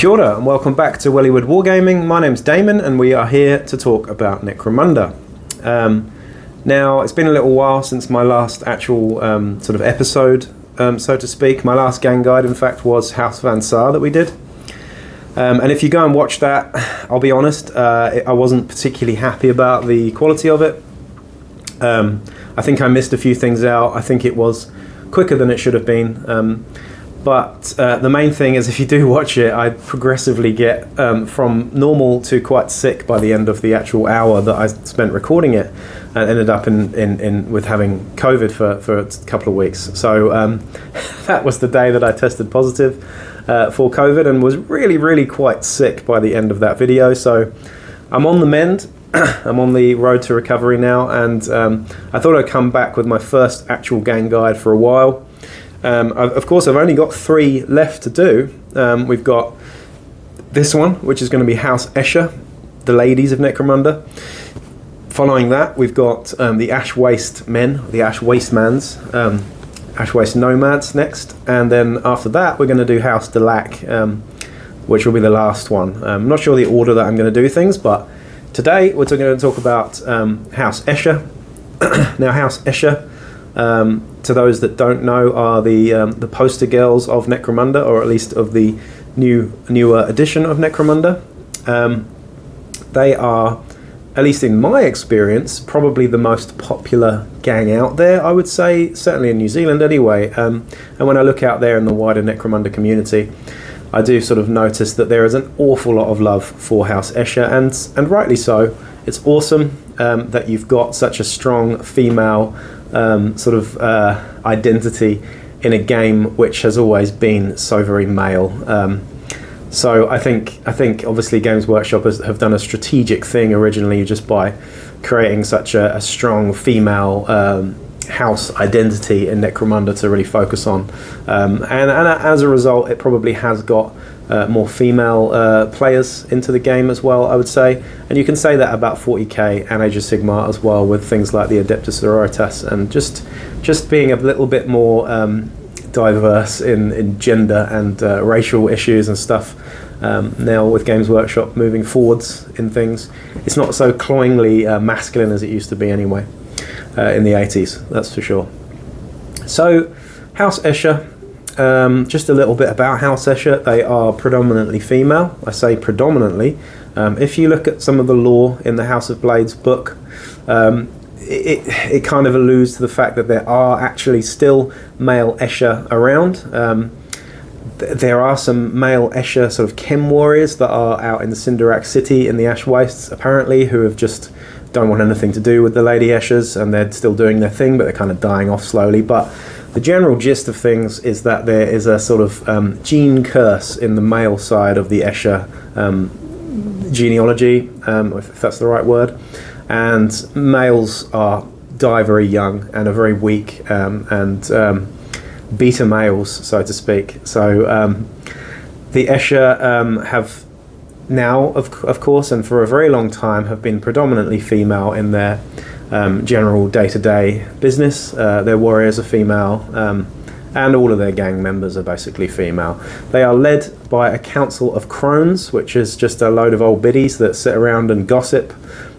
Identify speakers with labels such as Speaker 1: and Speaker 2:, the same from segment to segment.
Speaker 1: Kia ora and welcome back to Wellywood Wargaming. My name's Damon and we are here to talk about Necromunda. Now, it's been a little while since my last actual sort of episode, so to speak. My last gang guide, in fact, was House Van Saar that we did. And if you go and watch that, I'll be honest, I wasn't particularly happy about the quality of it. I think I missed a few things out. I think it was quicker than it should have been. But the main thing is, if you do watch it, I progressively get from normal to quite sick by the end of the actual hour that I spent recording it, and ended up with having COVID for a couple of weeks. So that was the day that I tested positive for COVID and was really quite sick by the end of that video. So I'm on the mend. I'm on the road to recovery now, and I thought I'd come back with my first actual gang guide for a while. Of course, I've only got 3 left to do. We've got this one, which is going to be House Escher, the ladies of Necromunda. Following that, we've got the Ash Waste Men, the Ash Wastemans, Ash Waste Nomads next. And then after that, we're going to do House Delac, which will be the last one. I'm not sure the order that I'm going to do things, but today we're going to talk about House Escher. Now, House Escher, to those that don't know, are the poster girls of Necromunda, or at least of the newer edition of Necromunda. They are, at least in my experience, probably the most popular gang out there, I would say, certainly in New Zealand anyway. And when I look out there in the wider Necromunda community, I do sort of notice that there is an awful lot of love for House Escher, and rightly so. It's awesome that you've got such a strong female identity in a game which has always been so very male. So I think obviously Games Workshop have done a strategic thing originally just by creating such a strong female house identity in Necromunda to really focus on. And as a result, it probably has got more female players into the game as well, I would say. And you can say that about 40k and Age of Sigmar as well, with things like the Adeptus Sororitas, and just being a little bit more diverse in gender and racial issues and stuff. Now with Games Workshop moving forwards in things, it's not so cloyingly masculine as it used to be anyway in the 80s, that's for sure. So House Escher, just a little bit about House Escher. They are predominantly female. I say predominantly. If you look at some of the lore in the House of Blades book, it kind of alludes to the fact that there are actually still male Escher around. There are some male Escher sort of chem warriors that are out in the Cinderak City in the Ash Wastes, apparently, who have just don't want anything to do with the Lady Eschers, and they're still doing their thing, but they're kind of dying off slowly. But the general gist of things is that there is a sort of gene curse in the male side of the Escher genealogy, if that's the right word. And males die very young and are very weak, and beta males, so to speak. So the Escher have now, of course, and for a very long time, have been predominantly female in their general day-to-day business. Their warriors are female, and all of their gang members are basically female. They are led by a council of crones, which is just a load of old biddies that sit around and gossip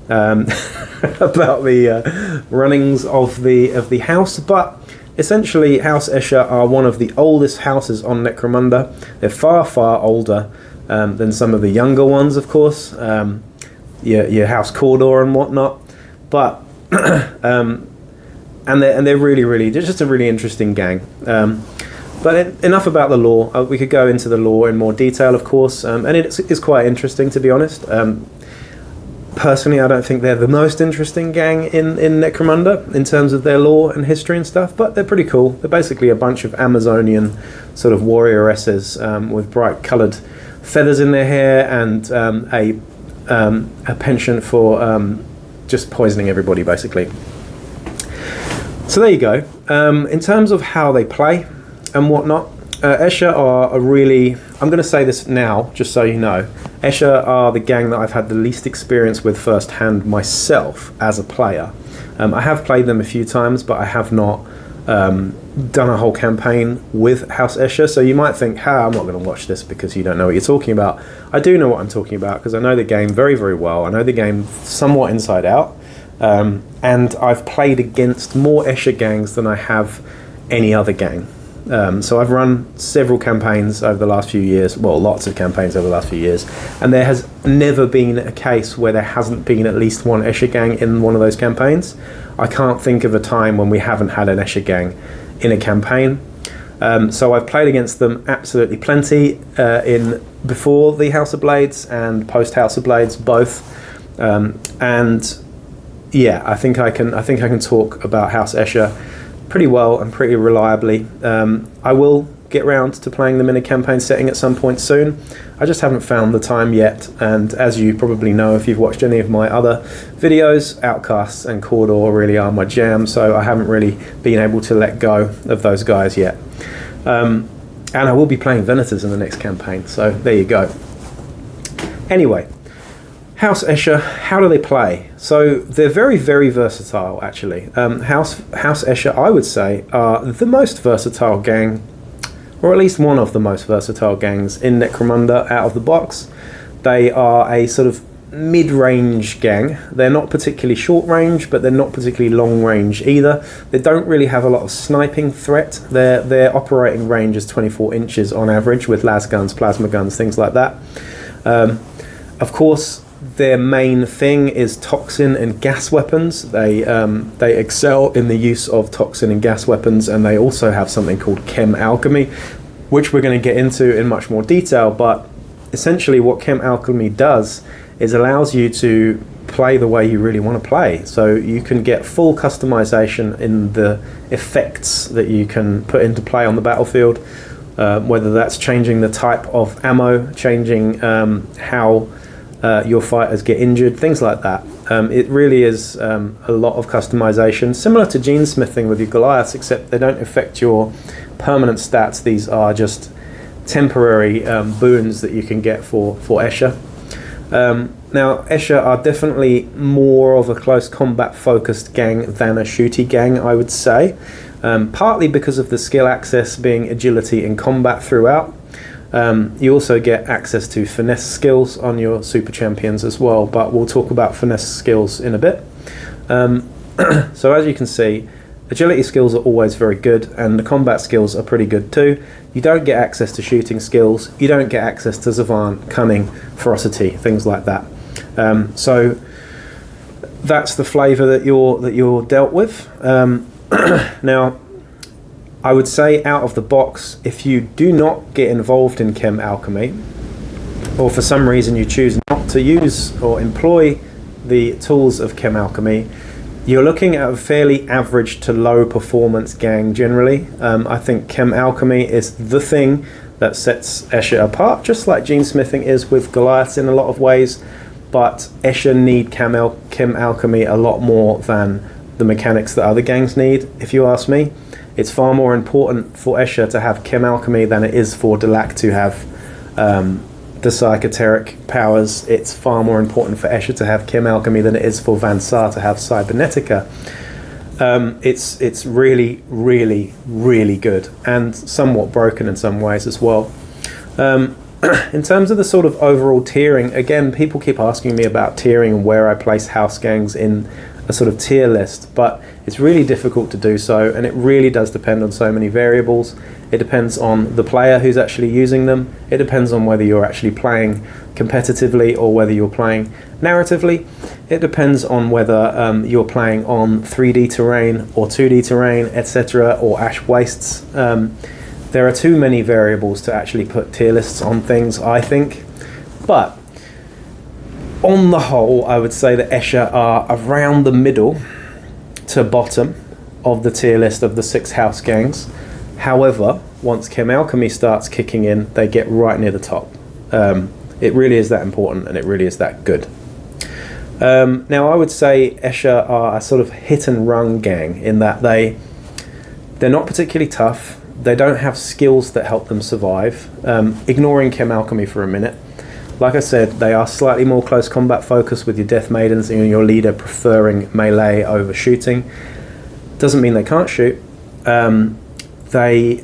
Speaker 1: about the runnings of the house. But essentially, House Escher are one of the oldest houses on Necromunda. They're far older than some of the younger ones, of course, your House Cawdor and whatnot. But and they're really they're just a really interesting gang. But enough about the lore. We could go into the lore in more detail, of course, and it's quite interesting, to be honest. Personally, I don't think they're the most interesting gang in Necromunda in terms of their lore and history and stuff, but they're pretty cool. They're basically a bunch of Amazonian sort of warrioresses with bright coloured feathers in their hair and a penchant for just poisoning everybody, basically. So there you go. In terms of how they play and whatnot, Escher are a really, I'm going to say this now, just so you know, Escher are the gang that I've had the least experience with firsthand myself as a player. I have played them a few times, but I have not done a whole campaign with House Escher, so you might think, I'm not going to watch this because you don't know what you're talking about. I do know what I'm talking about because I know the game very, very well. I know the game somewhat inside out, and I've played against more Escher gangs than I have any other gang. So I've run several campaigns over the last few years, well, lots of campaigns over the last few years, and there has never been a case where there hasn't been at least one Escher gang in one of those campaigns. I can't think of a time when we haven't had an Escher gang in a campaign. So I've played against them absolutely plenty in before the House of Blades and post House of Blades both, and yeah, I think I can talk about House Escher pretty well and pretty reliably. I will get round to playing them in a campaign setting at some point soon. I just haven't found the time yet, and as you probably know if you've watched any of my other videos, Outcasts and Cawdor really are my jam, so I haven't really been able to let go of those guys yet. And I will be playing Venators in the next campaign, so there you go. Anyway, House Escher, how do they play? So they're very, very versatile, actually. House Escher, I would say, are the most versatile gang, or at least one of the most versatile gangs in Necromunda out of the box. They are a sort of mid-range gang. They're not particularly short range, but they're not particularly long range either. They don't really have a lot of sniping threat. Their operating range is 24 inches on average, with las guns, plasma guns, things like that. Of course, their main thing is toxin and gas weapons. They excel in the use of toxin and gas weapons, and they also have something called Chem Alchemy, which we're going to get into in much more detail. But essentially what Chem Alchemy does is allows you to play the way you really want to play. So you can get full customization in the effects that you can put into play on the battlefield, whether that's changing the type of ammo, changing how your fighters get injured, things like that. It really is a lot of customization, similar to gene smithing with your Goliaths, except they don't affect your permanent stats. These are just temporary boons that you can get for Escher. Now, Escher are definitely more of a close combat focused gang than a shooty gang, I would say, partly because of the skill access being agility in combat throughout. You also get access to finesse skills on your super champions as well, but we'll talk about finesse skills in a bit. So as you can see, agility skills are always very good, and the combat skills are pretty good too. You don't get access to shooting skills, you don't get access to Savant, Cunning, Ferocity, things like that. So that's the flavour that you're dealt with. Now, I would say out of the box, if you do not get involved in Chem Alchemy, or for some reason you choose not to use or employ the tools of Chem Alchemy, you're looking at a fairly average to low performance gang generally. I think Chem Alchemy is the thing that sets Escher apart, just like gene smithing is with Goliaths in a lot of ways, but Escher need Chem Alchemy a lot more than the mechanics that other gangs need, if you ask me. It's far more important for Escher to have Chem Alchemy than it is for Delac to have the psychoteric powers. It's far more important for Escher to have Chem Alchemy than it is for Van Saar to have Cybernetica. It's really, really, really good, and somewhat broken in some ways as well. In terms of the sort of overall tiering, again, people keep asking me about tiering and where I place house gangs in a sort of tier list, but it's really difficult to do so, and it really does depend on so many variables. It depends on the player who's actually using them. It depends on whether you're actually playing competitively or whether you're playing narratively. It depends on whether you're playing on 3D terrain or 2D terrain, etc., or ash wastes. There are too many variables to actually put tier lists on things, I think. But on the whole, I would say that Escher are around the middle to bottom of the tier list of the 6 house gangs. However, once Chem Alchemy starts kicking in, they get right near the top. It really is that important, and it really is that good. Now, I would say Escher are a sort of hit and run gang in that they're not particularly tough. They don't have skills that help them survive. Ignoring Chem Alchemy for a minute, like I said, they are slightly more close combat focused, with your Death Maidens and your leader preferring melee over shooting. Doesn't mean they can't shoot. They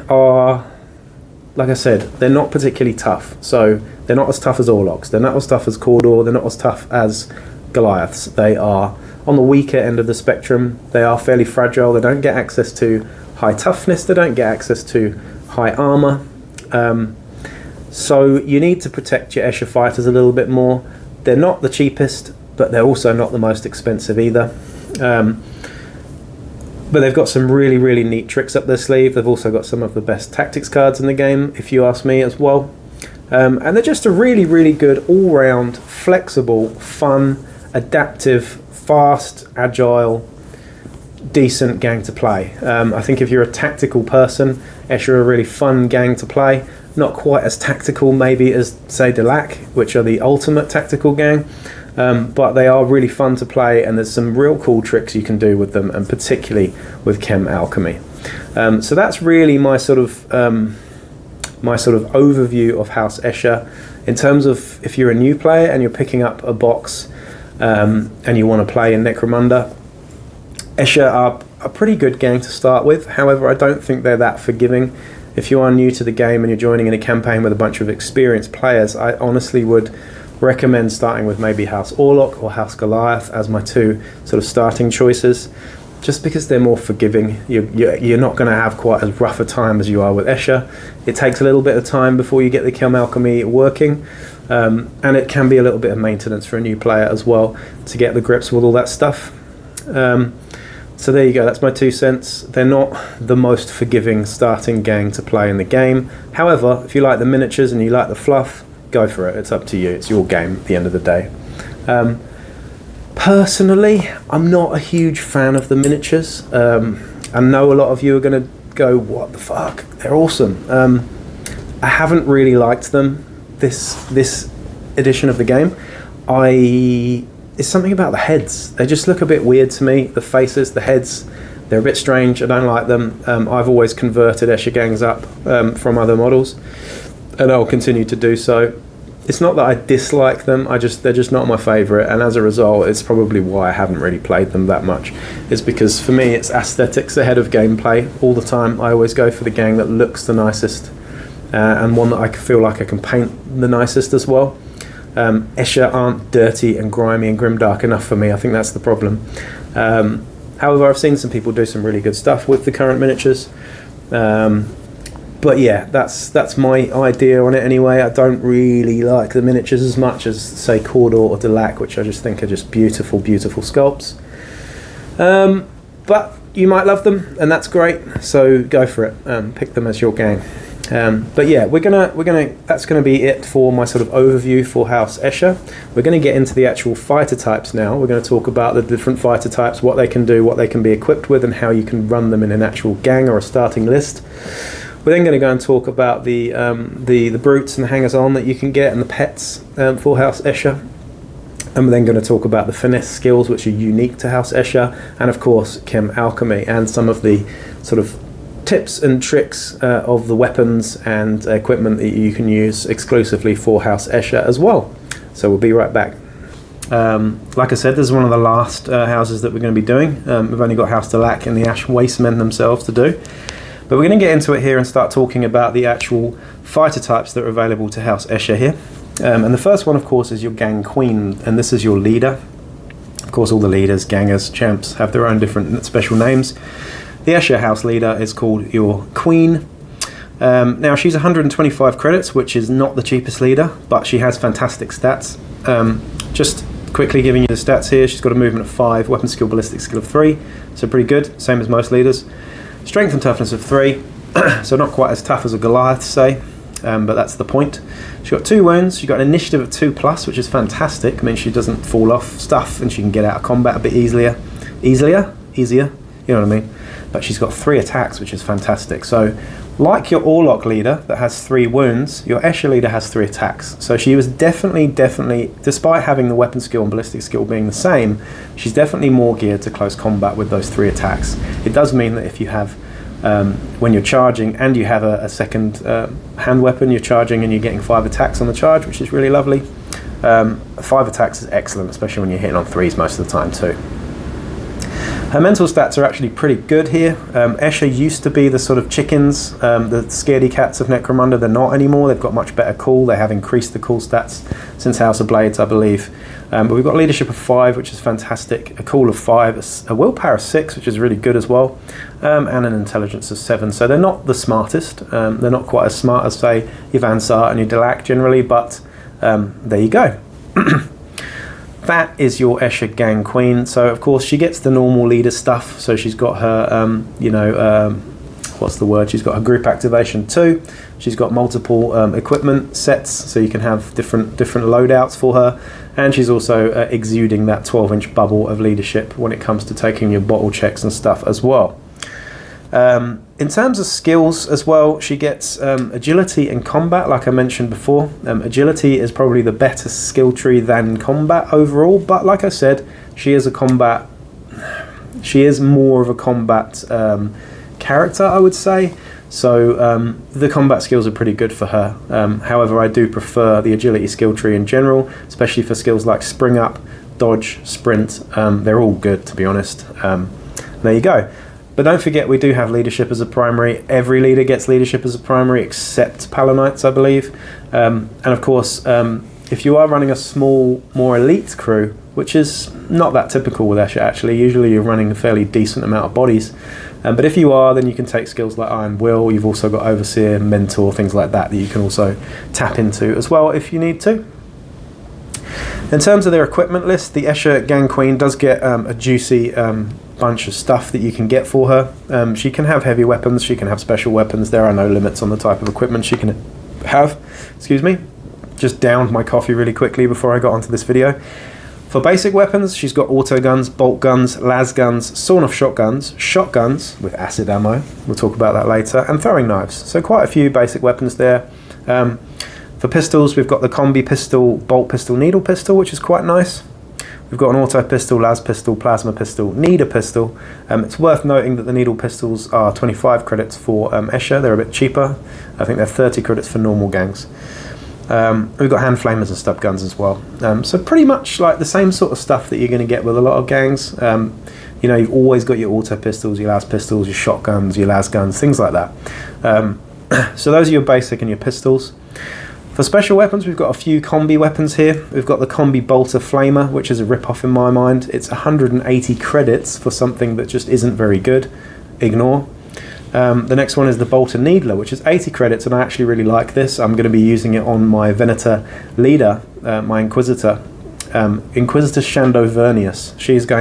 Speaker 1: are, like I said, they're not particularly tough. So they're not as tough as Orlocks. They're not as tough as Cawdor. They're not as tough as Goliaths. They are on the weaker end of the spectrum. They are fairly fragile. They don't get access to high toughness. They don't get access to high armor. So you need to protect your Escher fighters a little bit more. They're not the cheapest, but they're also not the most expensive either. But they've got some really, really neat tricks up their sleeve. They've also got some of the best tactics cards in the game, if you ask me, as well. And they're just a really, really good, all-round, flexible, fun, adaptive, fast, agile, decent gang to play. I think if you're a tactical person, Escher are a really fun gang to play. Not quite as tactical, maybe, as, say, Delac, which are the ultimate tactical gang. But they are really fun to play, and there's some real cool tricks you can do with them, and particularly with Chem Alchemy. So that's really my sort of overview of House Escher. In terms of if you're a new player and you're picking up a box and you want to play in Necromunda, Escher are a pretty good gang to start with. However, I don't think they're that forgiving. If you are new to the game and you're joining in a campaign with a bunch of experienced players, I honestly would recommend starting with maybe House Orlok or House Goliath as my two sort of starting choices, just because they're more forgiving. You're not going to have quite as rough a time as you are with Escher. It takes a little bit of time before you get the Chem Alchemy working, and it can be a little bit of maintenance for a new player as well to get the grips with all that stuff. So there you go, that's my 2 cents. They're not the most forgiving starting gang to play in the game. However, if you like the miniatures and you like the fluff, go for it. It's up to you. It's your game at the end of the day. Personally, I'm not a huge fan of the miniatures. I know a lot of you are going to go, what the fuck? They're awesome. I haven't really liked them this edition of the game. It's something about the heads. They just look a bit weird to me. The faces, the heads, they're a bit strange. I don't like them. I've always converted Escher gangs up from other models, and I'll continue to do so. It's not that I dislike them, they're just not my favourite, and as a result, it's probably why I haven't really played them that much. It's because for me, it's aesthetics ahead of gameplay all the time. I always go for the gang that looks the nicest, and one that I feel like I can paint the nicest as well. Escher aren't dirty and grimy and grimdark enough for me. I think that's the problem. However, I've seen some people do some really good stuff with the current miniatures. But yeah, that's my idea on it anyway. I don't really like the miniatures as much as, say, Cawdor or Delac, which I just think are just beautiful, beautiful sculpts. But you might love them, and that's great. So go for it. Pick them as your gang. But yeah, that's gonna be it for my sort of overview for House Escher. We're gonna get into the actual fighter types now. We're gonna talk about the different fighter types, what they can do, what they can be equipped with, and how you can run them in an actual gang or a starting list. We're then going to go and talk about the brutes and the hangers-on that you can get, and the pets for House Escher. And we're then going to talk about the finesse skills, which are unique to House Escher, and of course Chem Alchemy, and some of the sort of tips and tricks of the weapons and equipment that you can use exclusively for House Escher as well. So we'll be right back. Like I said, this is one of the last houses that we're going to be doing. We've only got House Delac and the Ash Wastemen themselves to do. But we're going to get into it here and start talking about the actual fighter types that are available to House Escher here. And the first one, of course, is your gang queen, and this is your leader. Of course, all the leaders, gangers, champs have their own different special names. The Escher house leader is called your queen. Now, she's 125 credits, which is not the cheapest leader, but she has fantastic stats. Just quickly giving you the stats here, she's got a movement of 5, weapon skill, ballistic skill of 3, so pretty good, same as most leaders. Strength and toughness of 3, so not quite as tough as a Goliath, say, but that's the point. She's got 2 wounds, she's got an initiative of 2+, which is fantastic. I mean, she doesn't fall off stuff, and she can get out of combat a bit easier, you know what I mean? But she's got 3 attacks, which is fantastic. So, like your Orlok leader that has 3 wounds, your Escher leader has 3 attacks. So she was definitely, despite having the weapon skill and ballistic skill being the same, she's definitely more geared to close combat with those 3 attacks. It does mean that if you have, when you're charging and you have a second hand weapon, you're charging and you're getting 5 attacks on the charge, which is really lovely. 5 attacks is excellent, especially when you're hitting on 3s most of the time too. Her mental stats are actually pretty good here. Escher used to be the sort of chickens, the scaredy cats of Necromunda. They're not anymore. They've got much better cool. They have increased the cool stats since House of Blades, I believe. But we've got leadership of 5, which is fantastic, a cool of 5, a willpower of 6, which is really good as well, and an intelligence of 7. So they're not the smartest. They're not quite as smart as, say, your Vansar and your Delac generally, but there you go. That is your Escher gang queen. So of course she gets the normal leader stuff. So she's got her, what's the word? She's got her group activation 2. She's got multiple equipment sets, so you can have different loadouts for her. And she's also exuding that 12-inch bubble of leadership when it comes to taking your bottle checks and stuff as well. In terms of skills as well, she gets agility and combat, like I mentioned before. Agility is probably the better skill tree than combat overall, but like I said, she is more of a combat character, I would say. So the combat skills are pretty good for her. However, I do prefer the agility skill tree in general, especially for skills like spring up, dodge, sprint. They're all good, to be honest. There you go. But don't forget, we do have leadership as a primary. Every leader gets leadership as a primary, except Palanites, I believe. And of course, if you are running a small, more elite crew, which is not that typical with Escher actually, usually you're running a fairly decent amount of bodies. But if you are, then you can take skills like Iron Will. You've also got Overseer, Mentor, things like that you can also tap into as well if you need to. In terms of their equipment list, the Escher Gang Queen does get a juicy bunch of stuff that you can get for her. She can have heavy weapons, she can have special weapons. There are no limits on the type of equipment she can have. Excuse me. Just downed my coffee really quickly before I got onto this video. For basic weapons, she's got auto guns, bolt guns, las guns, sawn-off shotguns, shotguns with acid ammo, we'll talk about that later, and throwing knives. So quite a few basic weapons there. For pistols, we've got the combi pistol, bolt pistol, needle pistol, which is quite nice. We've got an auto pistol, las pistol, plasma pistol, needle pistol. It's worth noting that the needle pistols are 25 credits for Escher. They're a bit cheaper. I think they're 30 credits for normal gangs. We've got hand flamers and stub guns as well. So pretty much like the same sort of stuff that you're going to get with a lot of gangs. You've always got your auto pistols, your las pistols, your shotguns, your las guns, things like that. So those are your basic and your pistols. For special weapons, we've got a few combi weapons here. We've got the combi bolter flamer, which is a rip-off in my mind. It's 180 credits for something that just isn't very good. Ignore. The next one is the bolter needler, which is 80 credits, and I actually really like this. I'm going to be using it on my Venator leader, my Inquisitor. Inquisitor Shandovernius. She's the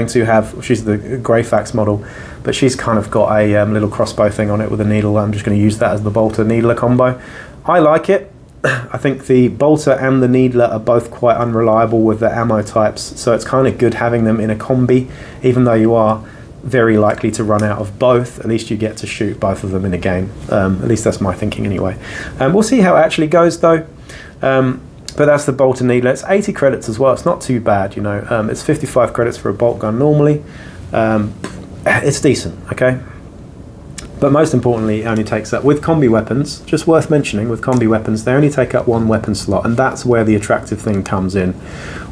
Speaker 1: Greyfax model, but she's kind of got a little crossbow thing on it with a needle. I'm just going to use that as the bolter needler combo. I like it. I think the bolter and the needler are both quite unreliable with their ammo types, so it's kind of good having them in a combi, even though you are very likely to run out of both. At least you get to shoot both of them in a game. At least that's my thinking anyway. We'll see how it actually goes though. But that's the bolt and needler. It's 80 credits as well. It's not too bad, It's 55 credits for a bolt gun normally. It's decent, okay? But most importantly, it only takes up, with combi weapons, just worth mentioning, with combi weapons, they only take up one weapon slot, and that's where the attractive thing comes in.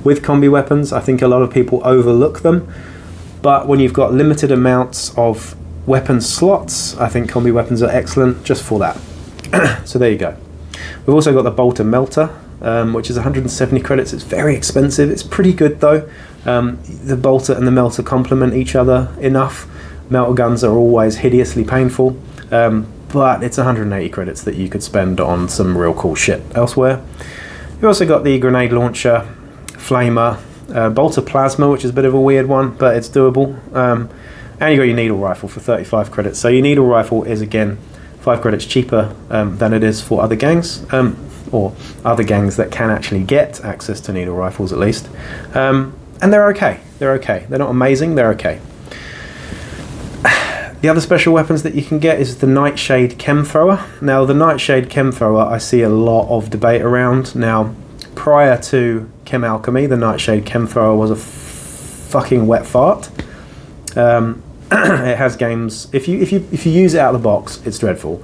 Speaker 1: With combi weapons, I think a lot of people overlook them, but when you've got limited amounts of weapon slots, I think combi weapons are excellent just for that. So there you go. We've also got the bolter melter, which is 170 credits. It's very expensive. It's pretty good though. The bolter and the melter complement each other enough. Melter guns are always hideously painful, but it's 180 credits that you could spend on some real cool shit elsewhere. You've also got the grenade launcher, flamer, bolter plasma, which is a bit of a weird one, but it's doable. And you got your needle rifle for 35 credits. So your needle rifle is again 5 credits cheaper than it is for other gangs, or other gangs that can actually get access to needle rifles at least. And they're okay. They're okay. They're not amazing. They're okay. The other special weapons that you can get is the Nightshade Chem Thrower. Now, the Nightshade Chem Thrower, I see a lot of debate around. Now, prior to Chem Alchemy, the Nightshade Chem Thrower was a fucking wet fart. It has games. If you use it out of the box, it's dreadful.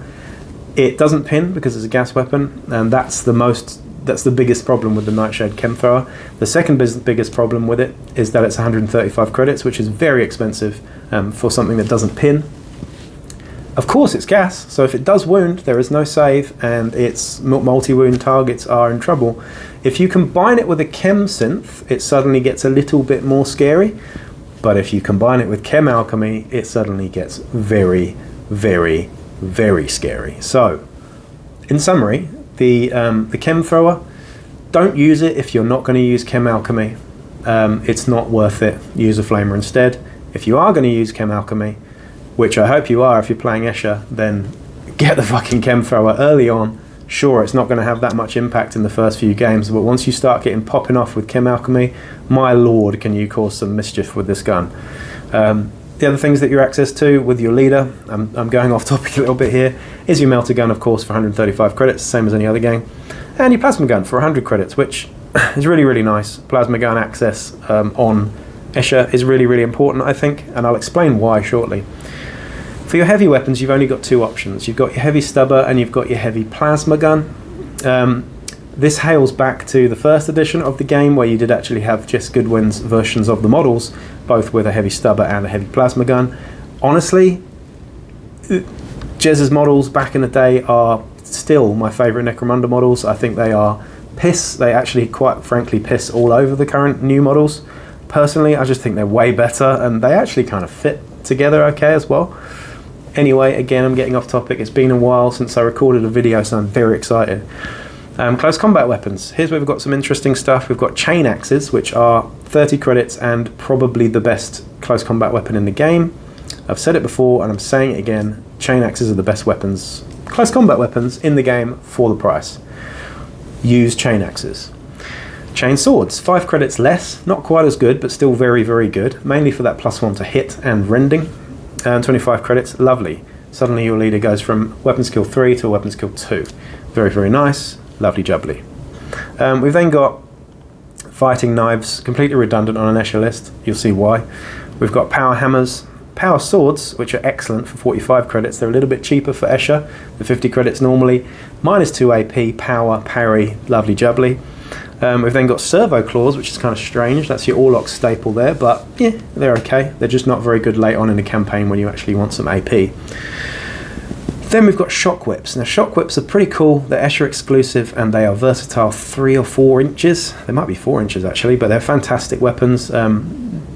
Speaker 1: It doesn't pin because it's a gas weapon, and that's the biggest problem with the Nightshade Chem Thrower. The second biggest problem with it is that it's 135 credits, which is very expensive, for something that doesn't pin. Of course it's gas, so if it does wound, there is no save, and its multi-wound targets are in trouble. If you combine it with a Chem synth, it suddenly gets a little bit more scary, but if you combine it with Chem Alchemy, it suddenly gets very, very, very scary. So, in summary, the Chem Thrower, don't use it if you're not going to use Chem Alchemy. It's not worth it. Use a Flamer instead. If you are going to use Chem Alchemy, which I hope you are if you're playing Escher, then get the fucking Chem Thrower early on. Sure, it's not going to have that much impact in the first few games, but once you start getting popping off with Chem Alchemy, my lord, can you cause some mischief with this gun. The other things that you're access to with your leader, I'm going off topic a little bit here, is your melter gun, of course, for 135 credits, same as any other game, and your plasma gun for 100 credits, which is really, really nice. Plasma gun access on Escher is really, really important, I think, and I'll explain why shortly. For your heavy weapons, you've only got two options. You've got your heavy stubber and you've got your heavy plasma gun. This hails back to the first edition of the game, where you did actually have Jess Goodwin's versions of the models, both with a heavy stubber and a heavy plasma gun. Honestly, Jez's models back in the day are still my favourite Necromunda models. I think they are piss. They actually, quite frankly, piss all over the current new models. Personally, I just think they're way better, and they actually kind of fit together okay as well. Anyway, again, I'm getting off topic. It's been a while since I recorded a video, so I'm very excited. Close combat weapons. Here's where we've got some interesting stuff. We've got chain axes, which are 30 credits and probably the best close combat weapon in the game. I've said it before and I'm saying it again. Chain axes are the best weapons, close combat weapons in the game for the price. Use chain axes. Chain swords, 5 credits less, not quite as good, but still very, very good, mainly for that +1 to hit and rending. 25 credits, lovely. Suddenly your leader goes from weapon skill 3 to weapon skill 2. Very, very nice, lovely jubbly. We've then got fighting knives, completely redundant on an Escher list, you'll see why. We've got power hammers, power swords, which are excellent for 45 credits. They're a little bit cheaper for Escher, the 50 credits normally. -2 AP, power, parry, lovely jubbly. We've then got Servo Claws, which is kind of strange. That's your Orlok staple there, but yeah, they're okay. They're just not very good late on in the campaign when you actually want some AP. Then we've got Shock Whips. Now, Shock Whips are pretty cool. They're Escher exclusive, and they are versatile 3 or 4 inches. They might be 4 inches, actually, but they're fantastic weapons.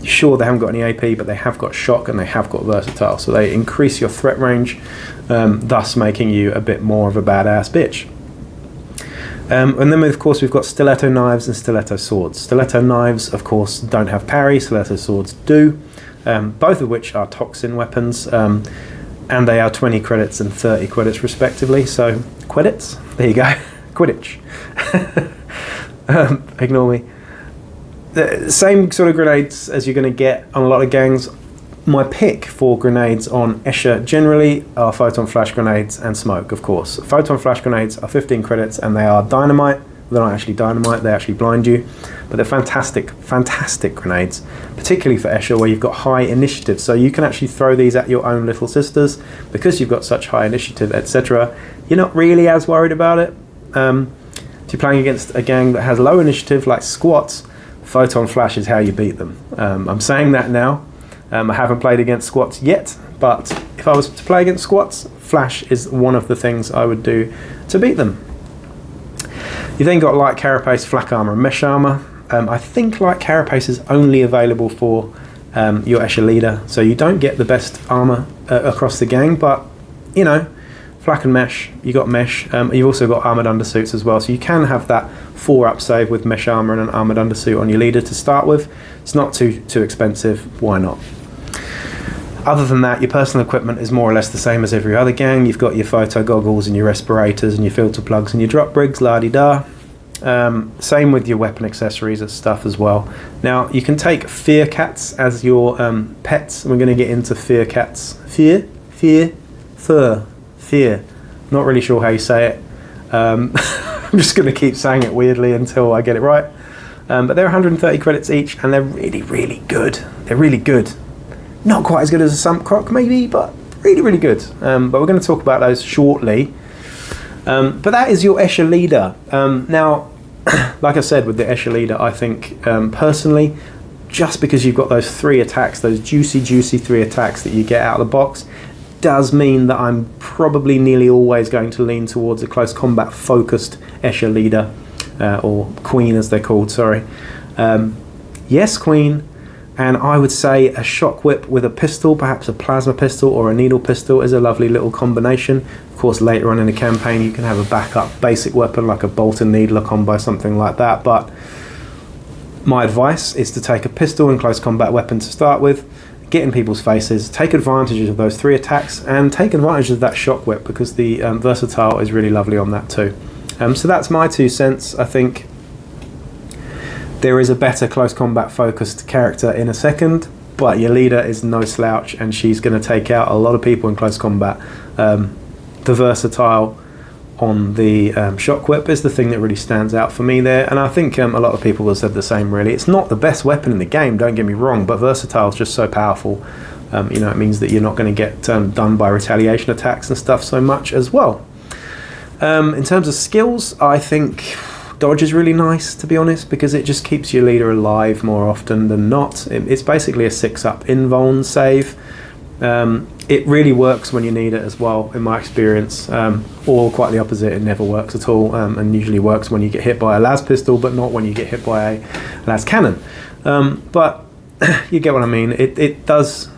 Speaker 1: Sure, they haven't got any AP, but they have got shock, and they have got versatile. So they increase your threat range, thus making you a bit more of a badass bitch. And then, of course, we've got Stiletto Knives and Stiletto Swords. Stiletto Knives, of course, don't have parry. Stiletto Swords do, both of which are toxin weapons, and they are 20 credits and 30 credits respectively. So, credits? There you go. Quidditch. Ignore me. The same sort of grenades as you're going to get on a lot of gangs. My pick for grenades on Escher generally are photon flash grenades and smoke, of course. Photon flash grenades are 15 credits and they are dynamite. They're not actually dynamite, they actually blind you. But they're fantastic, fantastic grenades, particularly for Escher where you've got high initiative. So you can actually throw these at your own little sisters because you've got such high initiative, etc. You're not really as worried about it. If you're playing against a gang that has low initiative like squats, photon flash is how you beat them. I'm saying that now. I haven't played against squats yet, but if I was to play against squats, flash is one of the things I would do to beat them. You then got light carapace, flak armor, and mesh armor. I think light carapace is only available for your Escher leader, so you don't get the best armor across the gang, but you know, flak and mesh, you got mesh. You've also got armored undersuits as well, so you can have that 4-up save with mesh armor and an armored undersuit on your leader to start with. It's not too expensive, why not? Other than that, your personal equipment is more or less the same as every other gang. You've got your photo goggles and your respirators and your filter plugs and your drop brigs, la-di-da. Same with your weapon accessories and stuff as well. Now, you can take fear cats as your pets. We're going to get into fear cats. Fear. Not really sure how you say it. I'm just going to keep saying it weirdly until I get it right. But they're 130 credits each, and they're really, really good. They're really good. Not quite as good as a Sump Croc, maybe, but really, really good. But we're going to talk about those shortly. But that is your Escher leader. Now, like I said, with the Escher leader, I think personally, just because you've got those 3 attacks, those juicy 3 attacks that you get out of the box, does mean that I'm probably nearly always going to lean towards a close combat focused Escher leader, or queen as they're called, sorry. Yes, queen, and I would say a shock whip with a pistol, perhaps a plasma pistol or a needle pistol, is a lovely little combination. Of course, later on in the campaign you can have a backup basic weapon like a bolt and needle, a combo, something like that, but my advice is to take a pistol and close combat weapon to start with, get in people's faces, take advantage of those 3 attacks, and take advantage of that shock whip, because the versatile is really lovely on that too. So that's my 2 cents. I think there is a better close combat focused character in a second, but your leader is no slouch, and she's going to take out a lot of people in close combat. The versatile on the shock whip is the thing that really stands out for me there, and I think a lot of people have said the same really. It's not the best weapon in the game, don't get me wrong, but versatile is just so powerful. It means that you're not going to get done by retaliation attacks and stuff so much as well. In terms of skills, I think dodge is really nice, to be honest, because it just keeps your leader alive more often than not. It's basically a 6-up invuln save. It really works when you need it as well, in my experience, or quite the opposite, it never works at all, and usually works when you get hit by a las pistol, but not when you get hit by a las cannon. But you get what I mean. It does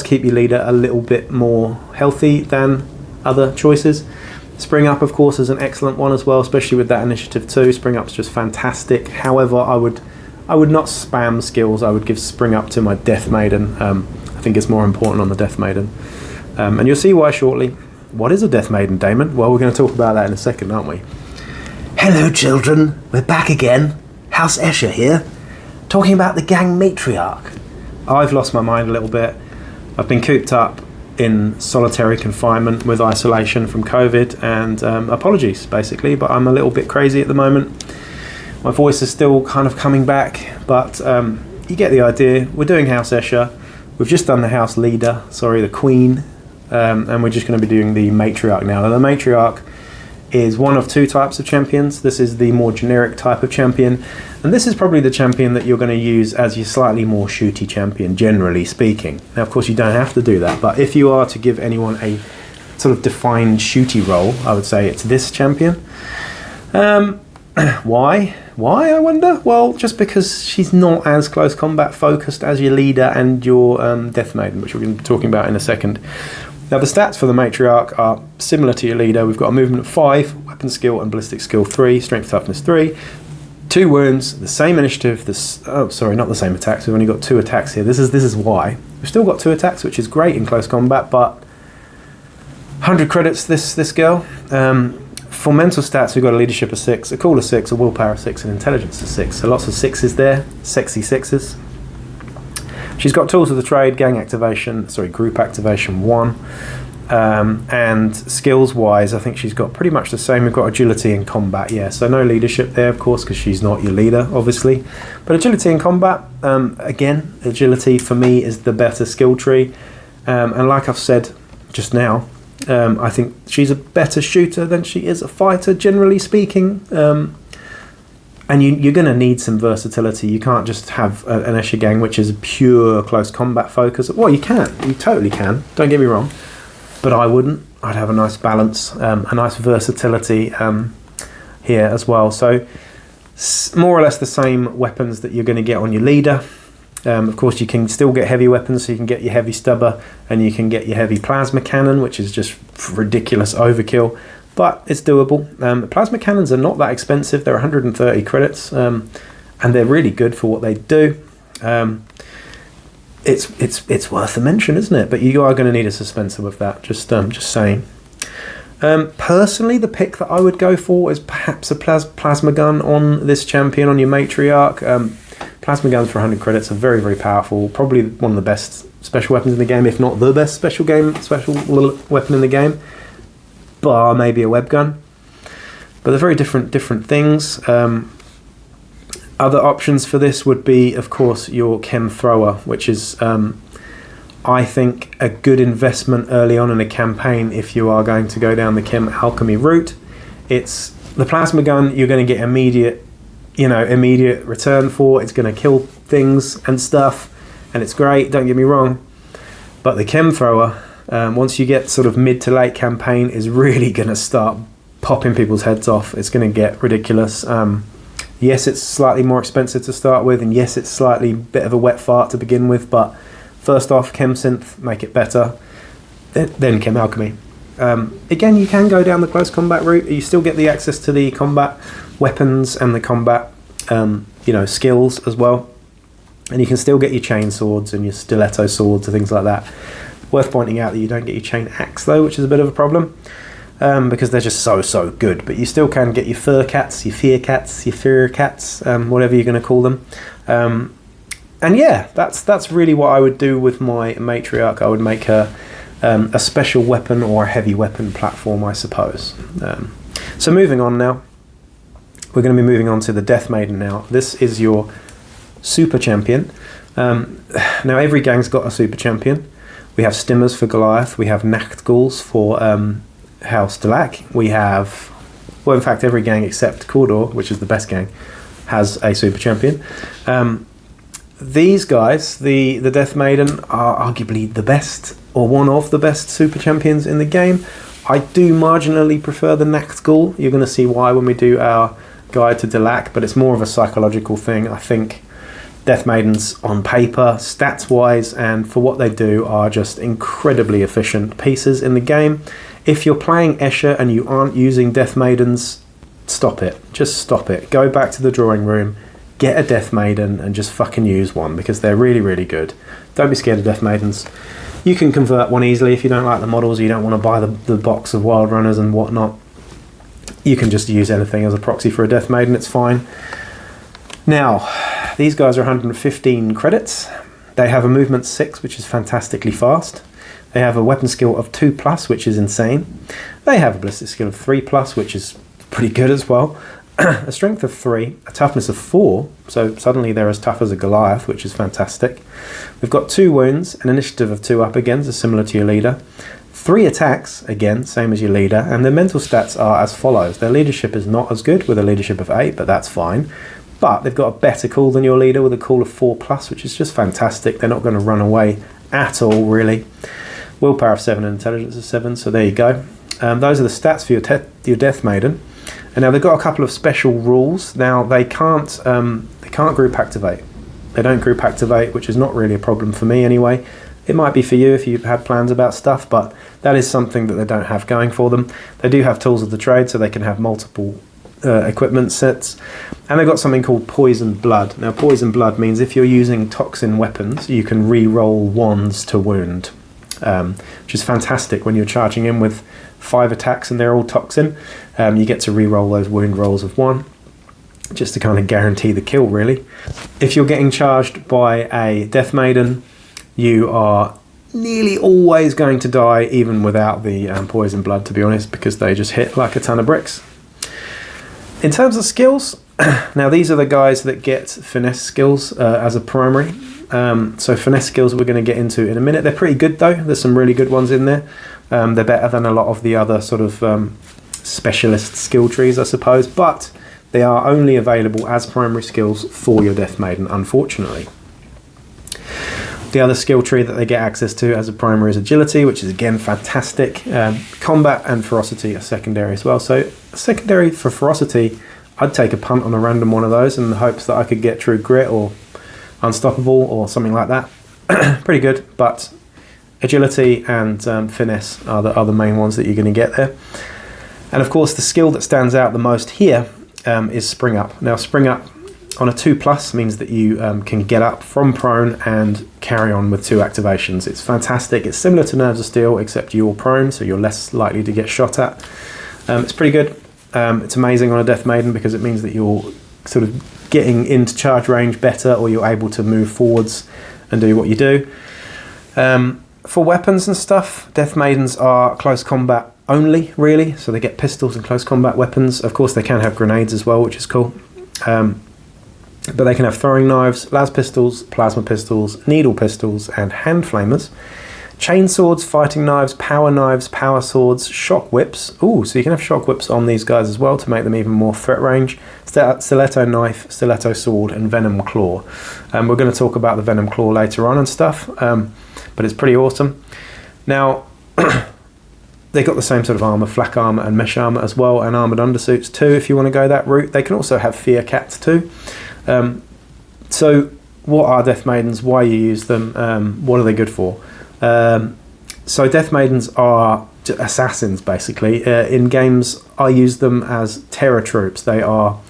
Speaker 1: keep your leader a little bit more healthy than other choices. Spring Up, of course, is an excellent one as well, especially with that initiative 2. Spring Up's just fantastic. However, I would not spam skills. I would give Spring Up to my Death Maiden. I think it's more important on the Death Maiden. And you'll see why shortly. What is a Death Maiden, Damon? Well, we're going to talk about that in a second, aren't we?
Speaker 2: Hello, children. We're back again. House Escher here, talking about the gang Matriarch.
Speaker 1: I've lost my mind a little bit. I've been cooped up in solitary confinement with isolation from COVID, and apologies, basically, but I'm a little bit crazy at the moment. My voice is still kind of coming back, but you get the idea. We're doing House Escher. We've just done the House Leader, the Queen, and we're just going to be doing the Matriarch now. Now, the Matriarch is one of 2 types of champions. This is the more generic type of champion, and this is probably the champion that you're going to use as your slightly more shooty champion, generally speaking. Now, of course, you don't have to do that, but if you are to give anyone a sort of defined shooty role, I would say it's this champion. Why? Why, I wonder? Well, just because she's not as close combat focused as your leader and your Death Maiden, which we're going to be talking about in a second. Now, the stats for the Matriarch are similar to your leader. We've got a movement of 5, weapon skill and ballistic skill 3, strength toughness 3, 2 wounds, the same initiative. Not the same attacks. We've only got 2 attacks here. This is why. We've still got 2 attacks, which is great in close combat, but 100 credits this girl. For mental stats, we've got a leadership of 6, a cool of 6, a willpower of 6, and intelligence of 6. So lots of 6s there, sexy 6s. She's got tools of the trade, group activation 1. And skills-wise, I think she's got pretty much the same. We've got agility in combat, so no leadership there, of course, because she's not your leader, obviously. But agility in combat, again, agility for me is the better skill tree. And like I've said just now, I think she's a better shooter than she is a fighter, generally speaking. And you're going to need some versatility. You can't just have an Escher gang which is pure close combat focus. Well, you can. You totally can. Don't get me wrong. But I wouldn't. I'd have a nice balance, a nice versatility here as well. So more or less the same weapons that you're going to get on your leader. Of course, you can still get heavy weapons, so you can get your heavy stubber and you can get your heavy plasma cannon, which is just ridiculous overkill. But it's doable. Plasma cannons are not that expensive. They're 130 credits, and they're really good for what they do. It's worth a mention, isn't it? But you are going to need a dispenser with that. Just saying. Personally, the pick that I would go for is perhaps a plasma gun on this champion, on your Matriarch. Plasma guns for 100 credits are very, very powerful. Probably one of the best special weapons in the game, if not the best special weapon in the game. Bar maybe a web gun, but they're very different things. Other options for this would be, of course, your chem thrower, which is I think a good investment early on in a campaign if you are going to go down the Chem Alchemy route. It's the plasma gun. You're going to get immediate immediate return for. It's going to kill things and stuff, and it's great, don't get me wrong. But the Chem Thrower, once you get sort of mid to late campaign, is really going to start popping people's heads off. It's going to get ridiculous. Yes, it's slightly more expensive to start with, and yes, it's slightly bit of a wet fart to begin with, but first off, Chem Synth, make it better. Then Chem Alchemy. Again, you can go down the close combat route. You still get the access to the combat weapons and the combat skills as well, and you can still get your chain swords and your stiletto swords and things like that. Worth pointing out that you don't get your chain axe though, which is a bit of a problem, because they're just so good. But you still can get your fur cats, your fear cats, your fear cats, whatever you're going to call them. And yeah, that's really what I would do with my Matriarch. I would make her a special weapon or a heavy weapon platform, I suppose. So moving on now. We're going to be moving on to the Death Maiden now. This is your super champion. Now every gang's got a super champion. We have Stimmers for Goliath. We have Nachtghouls for House Delac. We have, in fact, every gang except Cawdor, which is the best gang, has a super champion. These guys, the Death Maiden, are arguably the best, or one of the best super champions in the game. I do marginally prefer the Nachtghoul. You're going to see why when we do our guide to Delac, but it's more of a psychological thing. I think Death Maidens on paper, stats wise, and for what they do, are just incredibly efficient pieces in the game. If you're playing Escher and you aren't using Death Maidens, stop it. Just stop it. Go back to the drawing room, get a Death Maiden, and just fucking use one, because they're really good. Don't be scared of Death Maidens. You can convert one easily if you don't like the models, you don't want to buy the box of Wild Runners and whatnot. You can just use anything as a proxy for a Death Maiden, it's fine. Now, these guys are 115 credits. They have a movement 6, which is fantastically fast. They have a weapon skill of 2+, which is insane. They have a ballistic skill of 3+, which is pretty good as well. A strength of 3, a toughness of 4, so suddenly they're as tough as a Goliath, which is fantastic. We've got 2 wounds, an initiative of 2 up again, so similar to your leader. 3 attacks, again, same as your leader, and their mental stats are as follows. Their leadership is not as good, with a leadership of 8, but that's fine. But they've got a better call than your leader, with a call of 4+, which is just fantastic. They're not going to run away at all, really. Willpower of 7 and intelligence of 7, so there you go. Those are the stats for your Death Maiden. And now they've got a couple of special rules. Now they can't group activate. They don't group activate, which is not really a problem for me anyway. It might be for you if you had plans about stuff, but that is something that they don't have going for them. They do have tools of the trade, so they can have multiple equipment sets. And they've got something called Poison Blood. Now Poison Blood means if you're using toxin weapons, you can re-roll wands to wound, which is fantastic when you're charging in with 5 attacks and they're all toxin. You get to re-roll those wound rolls of 1, just to kind of guarantee the kill, really. If you're getting charged by a Death Maiden, you are nearly always going to die, even without the Poison Blood, to be honest, because they just hit like a ton of bricks. In terms of skills, now these are the guys that get Finesse skills as a primary. So Finesse skills we're going to get into in a minute. They're pretty good though. There's some really good ones in there. They're better than a lot of the other sort of specialist skill trees, I suppose, but they are only available as primary skills for your Death Maiden, unfortunately. The other skill tree that they get access to as a primary is Agility, which is again fantastic. Combat and Ferocity are secondary as well. So secondary for Ferocity, I'd take a punt on a random one of those in the hopes that I could get True Grit or Unstoppable or something like that. Pretty good, but Agility and Finesse are the main ones that you're going to get there. And of course the skill that stands out the most here is Spring Up. Now Spring Up on a 2+ means that you can get up from prone and carry on with 2 activations. It's fantastic. It's similar to Nerves of Steel, except you're prone, so you're less likely to get shot at. It's pretty good. It's amazing on a Death Maiden because it means that you're sort of getting into charge range better, or you're able to move forwards and do what you do. For weapons and stuff, Death Maidens are close combat only, really, so they get pistols and close combat weapons. Of course they can have grenades as well, which is cool. But they can have throwing knives, las pistols, plasma pistols, needle pistols, and hand flamers. Chain swords, fighting knives, power swords, shock whips. Ooh, so you can have shock whips on these guys as well to make them even more threat range. Stiletto knife, stiletto sword, and venom claw. We're going to talk about the venom claw later on and stuff, but it's pretty awesome. Now, they got the same sort of armor, flak armor and mesh armor as well, and armored undersuits too if you want to go that route. They can also have fear cats too. So what are Death Maidens? Why you use them? What are they good for? So Death Maidens are assassins basically. In games I use them as terror troops. They are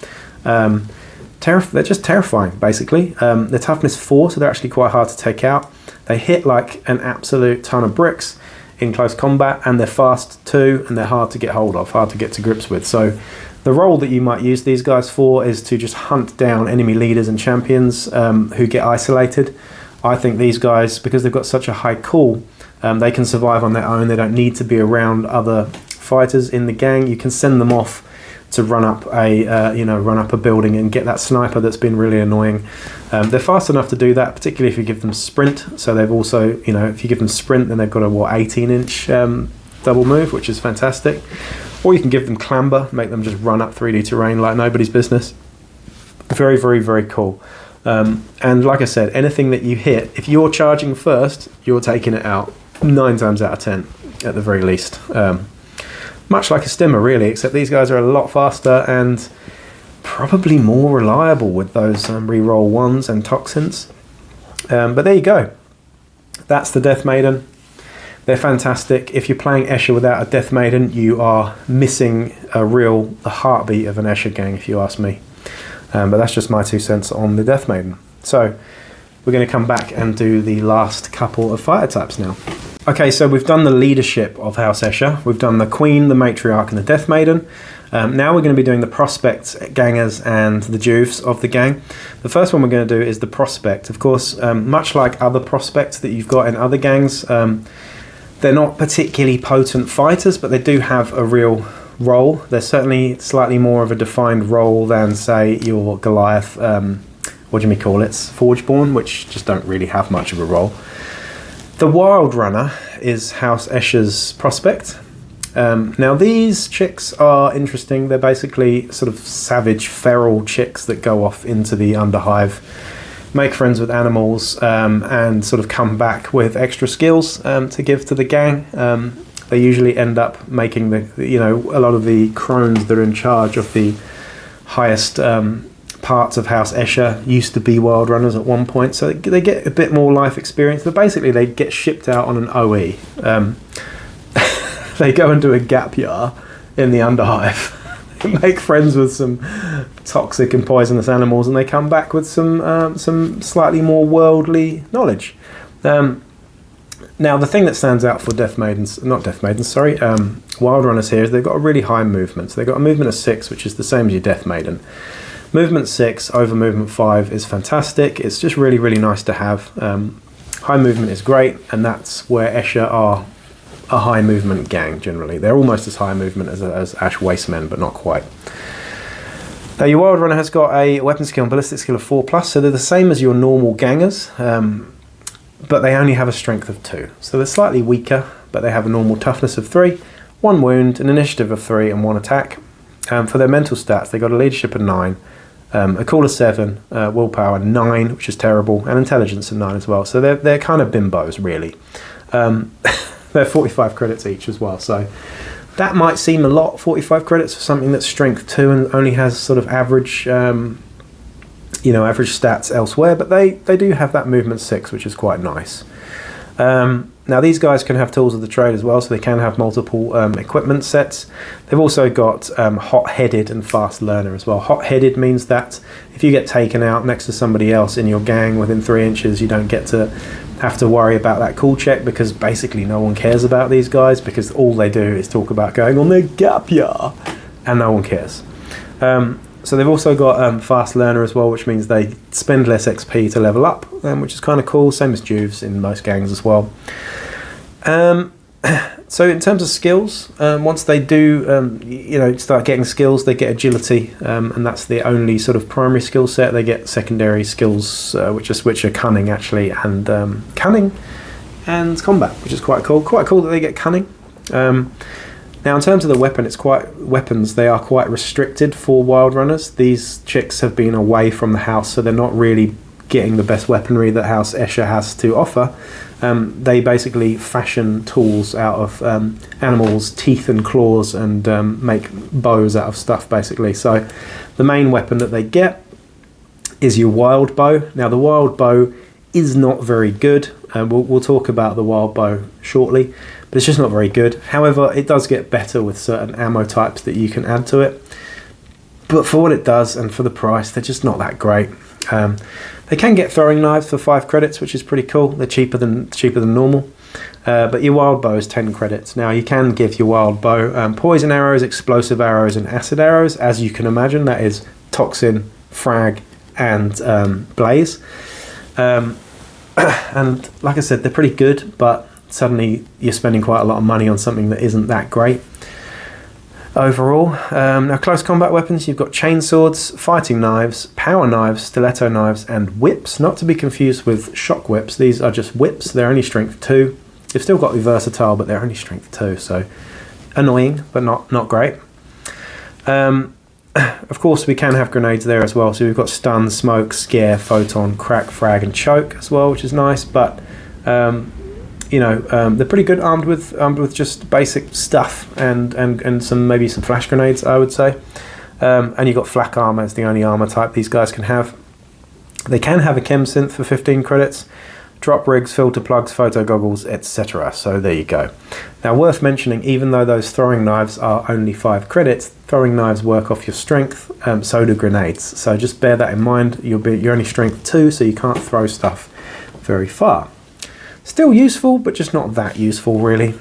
Speaker 1: they're just terrifying basically. They're toughness 4, so they're actually quite hard to take out. They hit like an absolute ton of bricks in close combat, and they're fast too, and they're hard to get hold of, hard to get to grips with. So the role that you might use these guys for is to just hunt down enemy leaders and champions who get isolated. I think these guys, because they've got such a high cool, they can survive on their own. They don't need to be around other fighters in the gang. You can send them off to run up a building and get that sniper that's been really annoying. They're fast enough to do that, particularly if you give them sprint. So they've also, if you give them sprint, then they've got a 18-inch double move, which is fantastic. Or you can give them clamber, make them just run up 3D terrain like nobody's business. Very, very, very cool. And like I said, anything that you hit, if you're charging first, you're taking it out 9 times out of 10 at the very least. Much like a stimmer really, except these guys are a lot faster and probably more reliable with those reroll 1s and toxins. But there you go. That's the Death Maiden. They're fantastic. If you're playing Escher without a Death Maiden, you are missing the heartbeat of an Escher gang, if you ask me. But that's just my 2 cents on the Death Maiden. So we're going to come back and do the last couple of fighter types now. Okay, so we've done the leadership of House Escher. We've done the Queen, the Matriarch, and the Death Maiden. Now we're going to be doing the Prospects, Gangers, and the Juves of the gang. The first one we're going to do is the Prospect. Of course, much like other Prospects that you've got in other gangs, they're not particularly potent fighters, but they do have a real role. They're certainly slightly more of a defined role than, say, your Goliath, Forgeborn, which just don't really have much of a role. The Wild Runner is House Escher's Prospect. Now these chicks are interesting. They're basically sort of savage, feral chicks that go off into the Underhive, make friends with animals, and sort of come back with extra skills to give to the gang. They usually end up making a lot of the crones that are in charge of the highest parts of House Escher used to be Wild Runners at one point, so they get a bit more life experience. But basically they get shipped out on an OE. They go and do a gap year in the Underhive, make friends with some toxic and poisonous animals, and they come back with some slightly more worldly knowledge. Now the thing that stands out for Wild Runners here is they've got a really high movement. So they've got a movement of 6, which is the same as your Death Maiden. Movement 6 over movement 5 is fantastic. It's just really, really nice to have. High movement is great, and that's where Escher are a high movement gang generally. They're almost as high movement as Ash Wastemen, but not quite. Now your Wild Runner has got a weapon skill and ballistic skill of 4+, so they're the same as your normal gangers, but they only have a strength of 2. So they're slightly weaker, but they have a normal toughness of 3, 1 wound, an initiative of 3, and 1 attack. For their mental stats, they got a leadership of 9, a cool of 7, willpower 9, which is terrible, and intelligence of 9 as well. So they're kind of bimbos, really. They're 45 credits each as well. So that might seem a lot, 45 credits for something that's strength 2 and only has sort of average, average stats elsewhere. But they do have that movement 6, which is quite nice. Now these guys can have tools of the trade as well, so they can have multiple equipment sets. They've also got hot-headed and fast learner as well. Hot-headed means that if you get taken out next to somebody else in your gang within 3 inches, you don't get to have to worry about that cool check, because basically no one cares about these guys, because all they do is talk about going on their gap year, and no one cares. So they've also got fast learner as well, which means they spend less XP to level up, which is kind of cool. Same as Juves in most gangs as well. So in terms of skills, once they do, start getting skills, they get agility, and that's the only sort of primary skill set. They get secondary skills, which are cunning actually, and cunning and combat, which is quite cool. Quite cool that they get cunning. Now, in terms of the weapons, they are quite restricted for wild runners. These chicks have been away from the house, so they're not really getting the best weaponry that House Escher has to offer. They basically fashion tools out of animals' teeth and claws and make bows out of stuff, basically. So the main weapon that they get is your wild bow. Now, the wild bow is not very good. We'll talk about the wild bow shortly, but it's just not very good. However, it does get better with certain ammo types that you can add to it. But for what it does and for the price, they're just not that great. They can get throwing knives for 5 credits, which is pretty cool. They're cheaper than normal. But your wild bow is 10 credits. Now, you can give your wild bow poison arrows, explosive arrows, and acid arrows. As you can imagine, that is toxin, frag, and blaze. And like I said, they're pretty good, but suddenly you're spending quite a lot of money on something that isn't that great. Overall, now close combat weapons, you've got chainswords, fighting knives, power knives, stiletto knives, and whips. Not to be confused with shock whips. These are just whips. They're only strength 2. They've still got the versatile, but they're only strength 2. So annoying, but not great. Of course, we can have grenades there as well. So we've got stun, smoke, scare, photon, crack, frag, and choke as well, which is nice. But they're pretty good armed with just basic stuff and maybe some flash grenades, I would say. And you've got flak armor as the only armor type these guys can have. They can have a chem synth for 15 credits, drop rigs, filter plugs, photo goggles, etc. So there you go. Now, worth mentioning, even though those throwing knives are only 5 credits, throwing knives work off your strength, so do grenades. So just bear that in mind. You're only strength 2, so you can't throw stuff very far. Still useful, but just not that useful, really,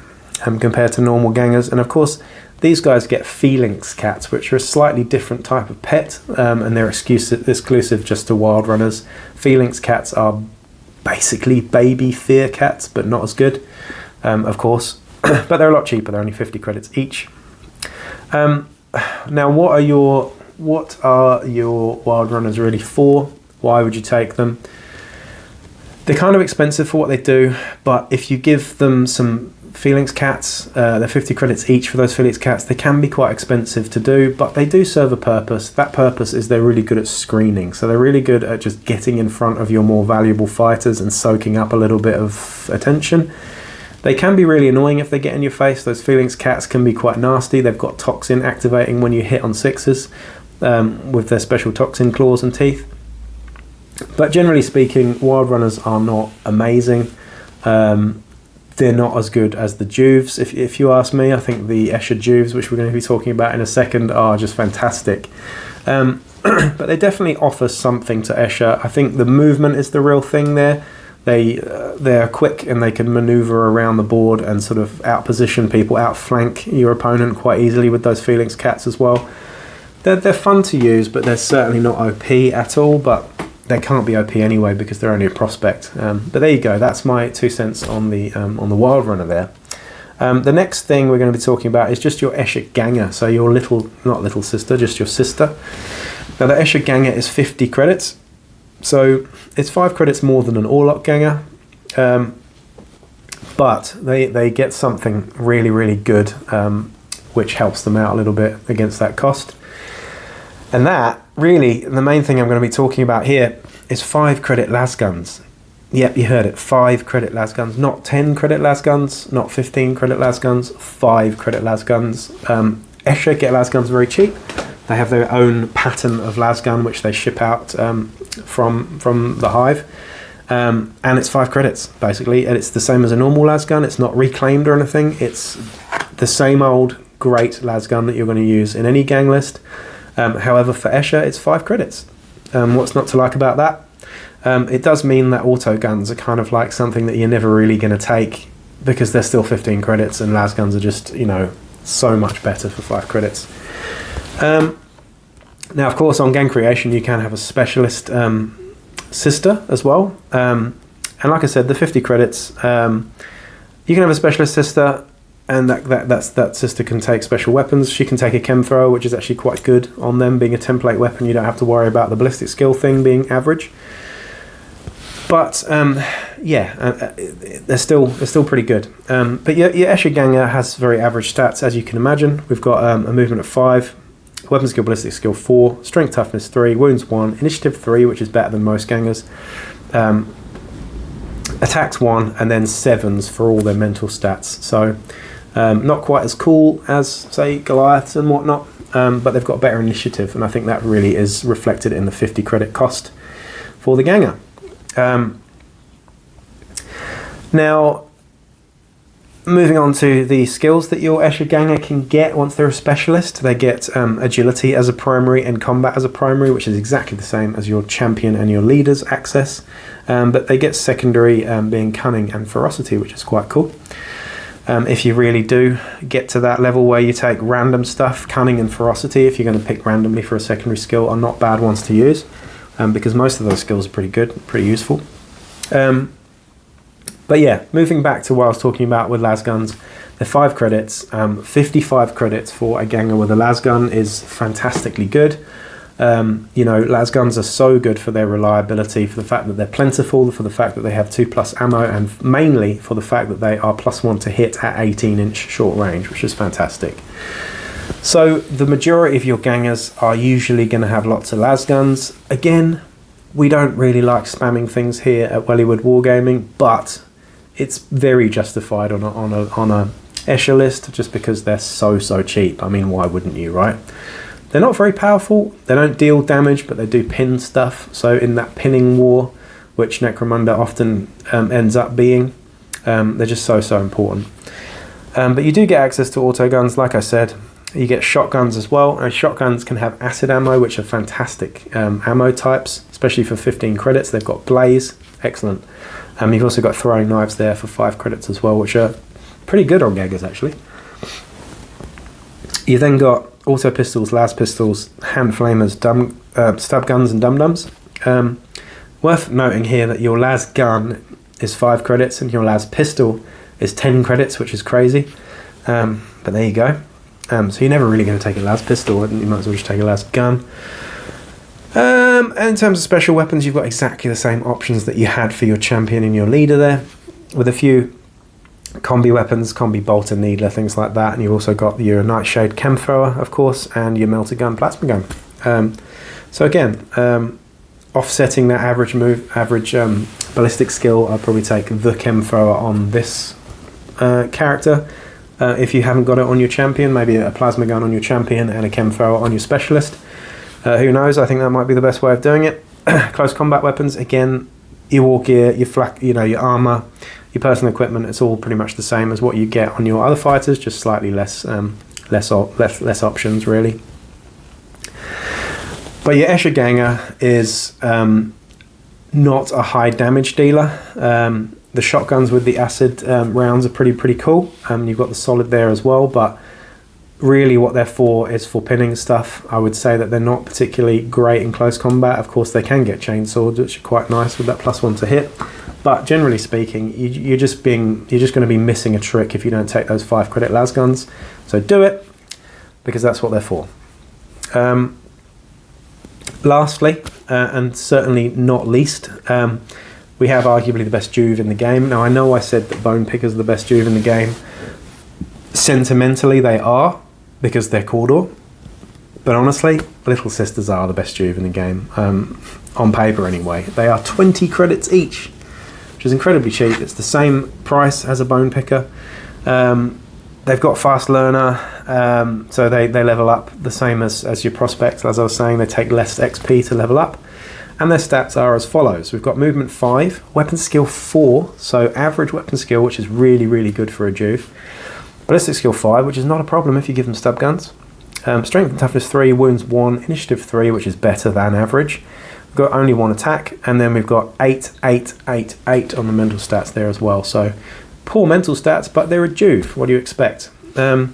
Speaker 1: compared to normal gangers. And of course, these guys get Felix Cats, which are a slightly different type of pet, and they're exclusive just to wild runners. Felix Cats are basically baby fear cats, but not as good, of course. But they're a lot cheaper. They're only 50 credits each. Now, what are your wild runners really for? Why would you take them? They're kind of expensive for what they do, but if you give them some Felix Cats, they're 50 credits each for those Felix Cats. They can be quite expensive to do, but they do serve a purpose. That purpose is they're really good at screening. So they're really good at just getting in front of your more valuable fighters and soaking up a little bit of attention. They can be really annoying if they get in your face. Those Felix Cats can be quite nasty. They've got toxin activating when you hit on 6s with their special toxin claws and teeth. But generally speaking, wild runners are not amazing. They're not as good as the Juves, if you ask me. I think the Escher Juves, which we're going to be talking about in a second, are just fantastic. But they definitely offer something to Escher. I think the movement is the real thing there. They're quick and they can maneuver around the board and sort of outposition people, outflank your opponent quite easily with those Felix Cats as well. They're fun to use, but they're certainly not OP at all. But they can't be OP anyway because they're only a prospect. But there you go. That's my 2 cents on the wild runner there. The next thing we're going to be talking about is just your Escher Ganger. So your not little sister, just your sister. Now the Escher Ganger is 50 credits. So it's 5 credits more than an Orlok Ganger. But they get something really, really good, which helps them out a little bit against that cost. And that, really, the main thing I'm going to be talking about here is 5 credit lasguns. Yep, you heard it, 5 credit lasguns. Not 10 credit lasguns, not 15 credit lasguns, 5 credit lasguns. Escher get lasguns very cheap. They have their own pattern of lasgun, which they ship out from the hive. And it's 5 credits, basically. And it's the same as a normal lasgun. It's not reclaimed or anything. It's the same old great lasgun that you're going to use in any gang list. However, for Escher, it's 5 credits. What's not to like about that? It does mean that auto guns are kind of like something that you're never really going to take because they're still 15 credits and lasguns are just, so much better for 5 credits. Now, of course, on gang creation, you can have a specialist sister as well. And like I said, the 50 credits, you can have a specialist sister. And that sister can take special weapons. She can take a chem thrower, which is actually quite good on them. Being a template weapon, you don't have to worry about the ballistic skill thing being average. But they're still pretty good. But your Escher Ganger has very average stats, as you can imagine. We've got a movement of 5, weapon skill, ballistic skill 4, strength toughness 3, wounds 1, initiative 3, which is better than most gangers, attacks 1, and then 7s for all their mental stats. So not quite as cool as, say, Goliaths and whatnot, but they've got better initiative, and I think that really is reflected in the 50 credit cost for the Ganger. Now, moving on to the skills that your Escher Ganger can get once they're a specialist. They get agility as a primary and combat as a primary, which is exactly the same as your champion and your leader's access. But they get secondary being cunning and ferocity, which is quite cool. If you really do get to that level where you take random stuff, cunning and ferocity, if you're going to pick randomly for a secondary skill, are not bad ones to use. Because most of those skills are pretty good, pretty useful. But yeah, moving back to what I was talking about with lasguns, they're 5 credits. 55 credits for a Ganger with a lasgun is fantastically good. Lasguns are so good for their reliability, for the fact that they're plentiful, for the fact that they have 2+ ammo, and mainly for the fact that they are +1 to hit at 18-inch short range, which is fantastic. So the majority of your Gangers are usually going to have lots of lasguns. Again, we don't really like spamming things here at Wellywood Wargaming, but it's very justified on a Escher list, just because they're so cheap. I mean, why wouldn't you, right? They're not very powerful. They don't deal damage, but they do pin stuff. So in that pinning war, which Necromunda often ends up being, they're just so important. But you do get access to auto guns, like I said. You get shotguns as well, and shotguns can have acid ammo, which are fantastic ammo types, especially for 15 credits. They've got blaze, excellent. You've also got throwing knives there for 5 credits as well, which are pretty good on Gangers actually. You then got auto pistols, las pistols, hand flamers, stub guns, and dum-dums. Worth noting here that your las gun is 5 credits and your las pistol is 10 credits, which is crazy. But there you go. So you're never really going to take a las pistol, and you might as well just take a las gun. And in terms of special weapons, you've got exactly the same options that you had for your champion and your leader there, with a few combi weapons, combi bolt and needler, things like that. And you've also got your Nightshade chem thrower, of course, and your melter gun, plasma gun. So again, offsetting that average ballistic skill, I'll probably take the chem thrower on this character. If you haven't got it on your champion, maybe a plasma gun on your champion and a chem thrower on your specialist. Who knows? I think that might be the best way of doing it. Close combat weapons, again, your war gear, your flak, your armor, your personal equipment. It's all pretty much the same as what you get on your other fighters, just slightly less options really. But your Escher Ganger is not a high damage dealer. The shotguns with the acid rounds are pretty cool. You've got the solid there as well, but really what they're for is for pinning stuff. I would say that they're not particularly great in close combat. Of course, they can get chain swords, which are quite nice with that +1 to hit. But generally speaking, you're just going to be missing a trick if you don't take those 5 credit las guns. So do it, because that's what they're for. Lastly, and certainly not least, we have arguably the best Juve in the game. Now, I know I said that Bone Pickers are the best Juve in the game. Sentimentally, they are, because they're Cawdor. But honestly, Little Sisters are the best Juve in the game, on paper anyway. They are 20 credits each, which is incredibly cheap. It's the same price as a Bone Picker. They've got fast learner, so they level up the same as your prospects. As I was saying, they take less XP to level up. And their stats are as follows. We've got movement 5, weapon skill 4, so average weapon skill, which is really good for a Juve. Ballistic skill 5, which is not a problem if you give them stub guns. Strength and toughness 3, wounds 1, initiative 3, which is better than average. We've got only 1 attack, and then we've got 8 on the mental stats there as well. So poor mental stats, but they're a Juve. What do you expect? Now,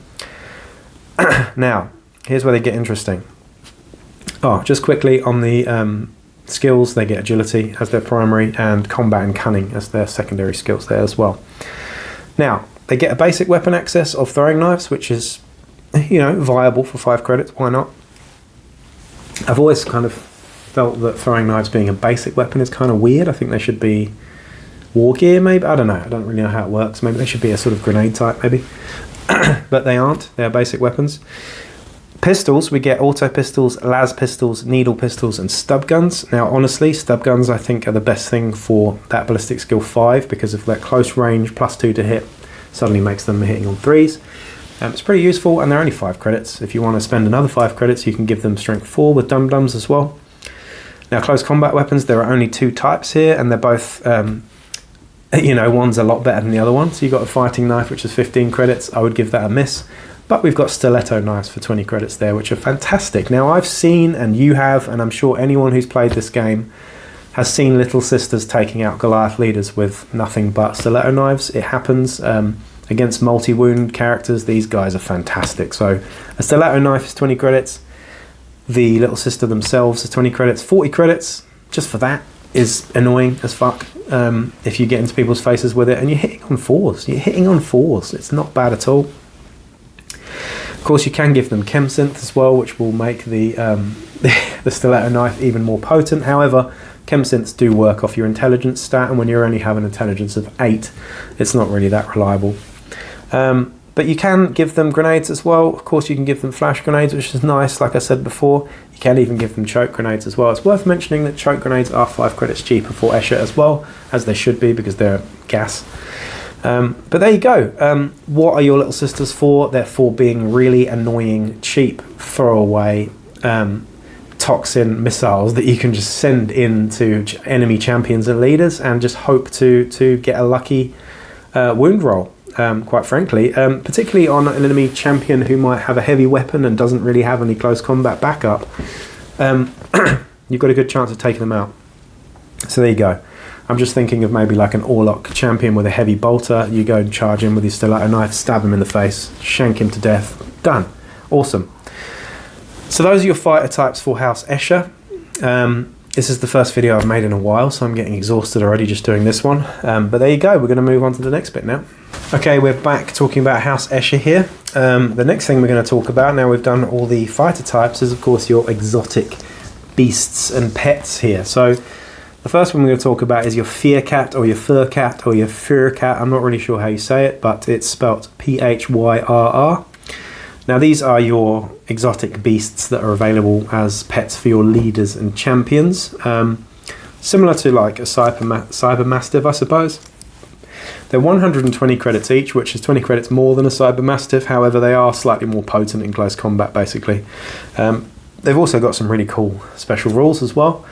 Speaker 1: here's where they get interesting. Just quickly on the skills, they get agility as their primary and combat and cunning as their secondary skills there as well. Now, they get a basic weapon access of throwing knives, which is, viable for 5 credits. Why not? I've always kind of felt that throwing knives being a basic weapon is kind of weird. I think they should be war gear, maybe. I don't know. I don't really know how it works. Maybe they should be a sort of grenade type, maybe. But they aren't. They're basic weapons. Pistols, we get auto pistols, las pistols, needle pistols, and stub guns. Now, honestly, stub guns I think are the best thing for that ballistic skill 5 because of their close range, +2 to hit, suddenly makes them hitting on 3s. It's pretty useful, and they're only 5 credits. If you want to spend another 5 credits, you can give them strength 4 with dum-dums as well. Now, close combat weapons, there are only 2 types here, and they're both, one's a lot better than the other one. So you've got a fighting knife, which is 15 credits. I would give that a miss. But we've got stiletto knives for 20 credits there, which are fantastic. Now, I've seen, and you have, and I'm sure anyone who's played this game has seen Little Sisters taking out Goliath leaders with nothing but stiletto knives. It happens against multi-wound characters. These guys are fantastic. So a stiletto knife is 20 credits. The Little Sister themselves is 20 credits. 40 credits, just for that, is annoying as fuck. If you get into people's faces with it, and you're hitting on 4s. You're hitting on 4s. It's not bad at all. Of course, you can give them Chem Synth as well, which will make the the stiletto knife even more potent. However, Chem Synths do work off your intelligence stat, and when you only have an intelligence of 8, it's not really that reliable. But you can give them grenades as well. Of course, you can give them flash grenades, which is nice, like I said before. You can even give them choke grenades as well. It's worth mentioning that choke grenades are 5 credits cheaper for Escher as well, as they should be, because they're gas. But there you go. What are your Little Sisters for? They're for being really annoying, cheap, throwaway toxin missiles that you can just send into enemy champions and leaders and just hope to get a lucky wound roll, quite frankly. Particularly on an enemy champion who might have a heavy weapon and doesn't really have any close combat backup. You've got a good chance of taking them out. So there you go. I'm just thinking of maybe like an Orlok champion with a heavy bolter. You go and charge him with your stiletto knife, stab him in the face, shank him to death. Done. Awesome. So those are your fighter types for House Escher. This is the first video I've made in a while, so I'm getting exhausted already just doing this one. But there you go. We're going to move on to the next bit now. Okay, we're back talking about House Escher here. The next thing we're going to talk about, now we've done all the fighter types, is of course your exotic beasts and pets here. So the first one we're going to talk about is your Fear Cat, or your Fur Cat, or your Fur Cat. I'm not really sure how you say it, but it's spelt P-H-Y-R-R. Now these are your exotic beasts that are available as pets for your leaders and champions. Similar to like a Cyber Mastiff, I suppose. They're 120 credits each, which is 20 credits more than a Cyber Mastiff. However, they are slightly more potent in close combat, basically. They've also got some really cool special rules as well.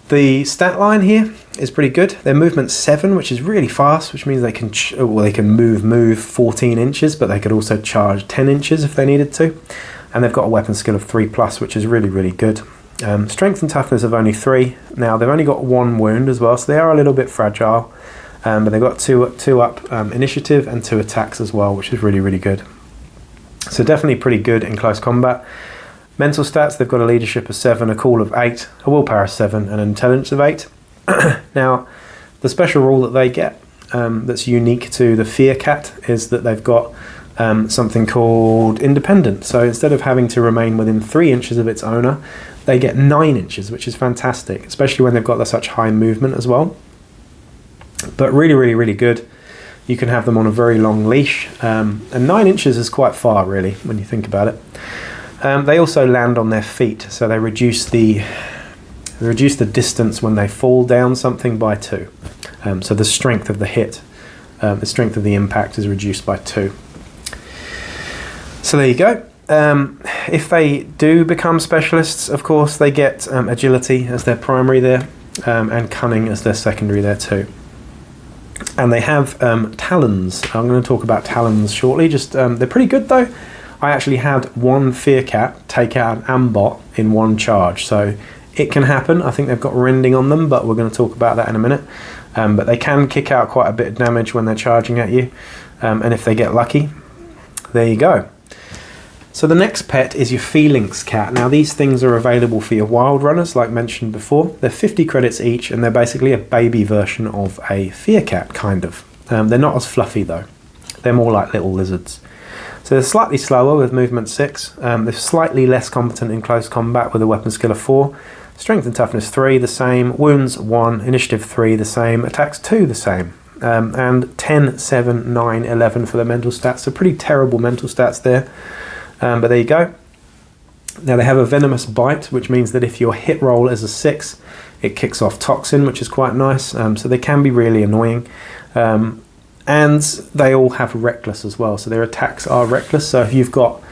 Speaker 1: The stat line here is pretty good. Their movement's 7, which is really fast, which means they can they can move 14 inches, but they could also charge 10 inches if they needed to. And they've got a weapon skill of 3+, which is really, really good. Strength and toughness of only 3. Now, they've only got 1 wound as well, so they are a little bit fragile. But they've got 2 up initiative and 2 attacks as well, which is really, really good. So definitely pretty good in close combat. Mental stats, they've got a leadership of 7, a cool of 8, a willpower of 7, and an intelligence of 8. Now, the special rule that they get that's unique to the Fear Cat is that they've got something called independent. So instead of having to remain within 3 inches of its owner, they get 9 inches, which is fantastic, especially when they've got such high movement as well. But really, really, really good. You can have them on a very long leash, and 9 inches is quite far, really, when you think about it. They also land on their feet, so they reduce the distance when they fall down something by 2. So the strength of the hit, the strength of the impact is reduced by 2. So there you go. If they do become specialists, of course, they get agility as their primary there, and cunning as their secondary there too. And they have talons. I'm going to talk about talons shortly. They're pretty good though. I actually had one Fear Cat take out an Ambot in one charge, so it can happen. I think they've got rending on them, but we're going to talk about that in a minute. But they can kick out quite a bit of damage when they're charging at you, and if they get lucky, there you go. So the next pet is your Felix Cat. Now these things are available for your wild runners, like mentioned before. They're 50 credits each, and they're basically a baby version of a Fear Cat, kind of. They're not as fluffy though. They're more like little lizards. So they're slightly slower with movement 6. They're slightly less competent in close combat with a weapon skill of 4. Strength and toughness 3 the same, wounds 1, initiative 3 the same, attacks 2 the same, and 10, 7, 9, 11 for the mental stats. So pretty terrible mental stats there, but there you go. Now they have a venomous bite, which means that if your hit roll is a 6, it kicks off toxin, which is quite nice. So they can be really annoying. And they all have reckless as well, so their attacks are reckless. So if you've got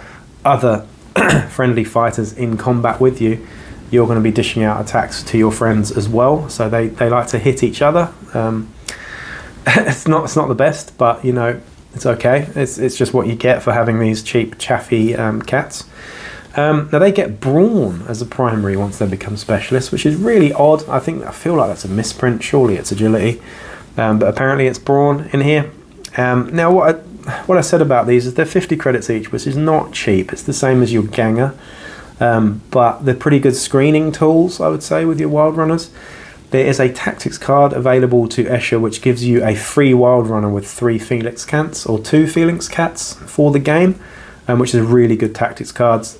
Speaker 1: other friendly fighters in combat with you, you're going to be dishing out attacks to your friends as well. So they like to hit each other. It's not the best, but you know, it's okay. It's just what you get for having these cheap chaffy cats. Now they get brawn as a primary once they become specialists, which is really odd. I feel like that's a misprint. Surely it's agility, but apparently it's brawn in here. Now what I said about these is they're 50 credits each, which is not cheap. It's the same as your ganger, but they're pretty good screening tools, I would say, with your wild runners. There is a tactics card available to Escher, which gives you a free wild runner with 3 Felix Cats or 2 Felix Cats for the game, which is a really good tactics cards.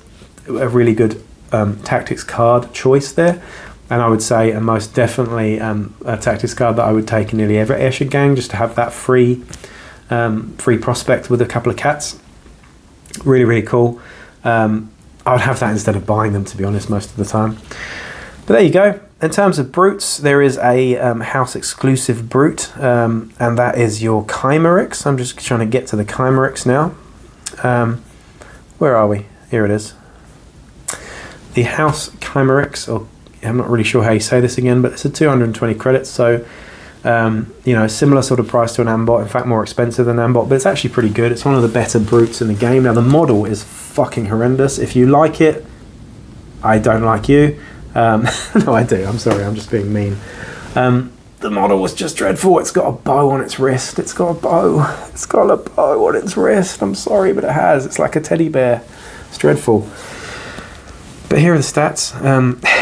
Speaker 1: A really good tactics card choice there, and I would say a most definitely a tactics card that I would take in nearly every Escher gang, just to have that free prospect with a couple of cats. Really cool. I would have that instead of buying them, to be honest, most of the time. But there you go. In terms of brutes, there is a house exclusive brute, and that is your Chimerix. I'm just trying to get to the Chimerix now. Where are we? Here it is. The House Chimerix, or I'm not really sure how you say this again, but it's a 220 credits, so you know, similar sort of price to an Ambot, in fact more expensive than an Ambot, but it's actually pretty good. It's one of the better brutes in the game. Now the model is fucking horrendous. If you like it, I don't like you. No, I do, I'm sorry, I'm just being mean. The model was just dreadful. It's got a bow on its wrist. It's got a bow on its wrist. I'm sorry, but it has. It's like a teddy bear. It's dreadful. But here are the stats.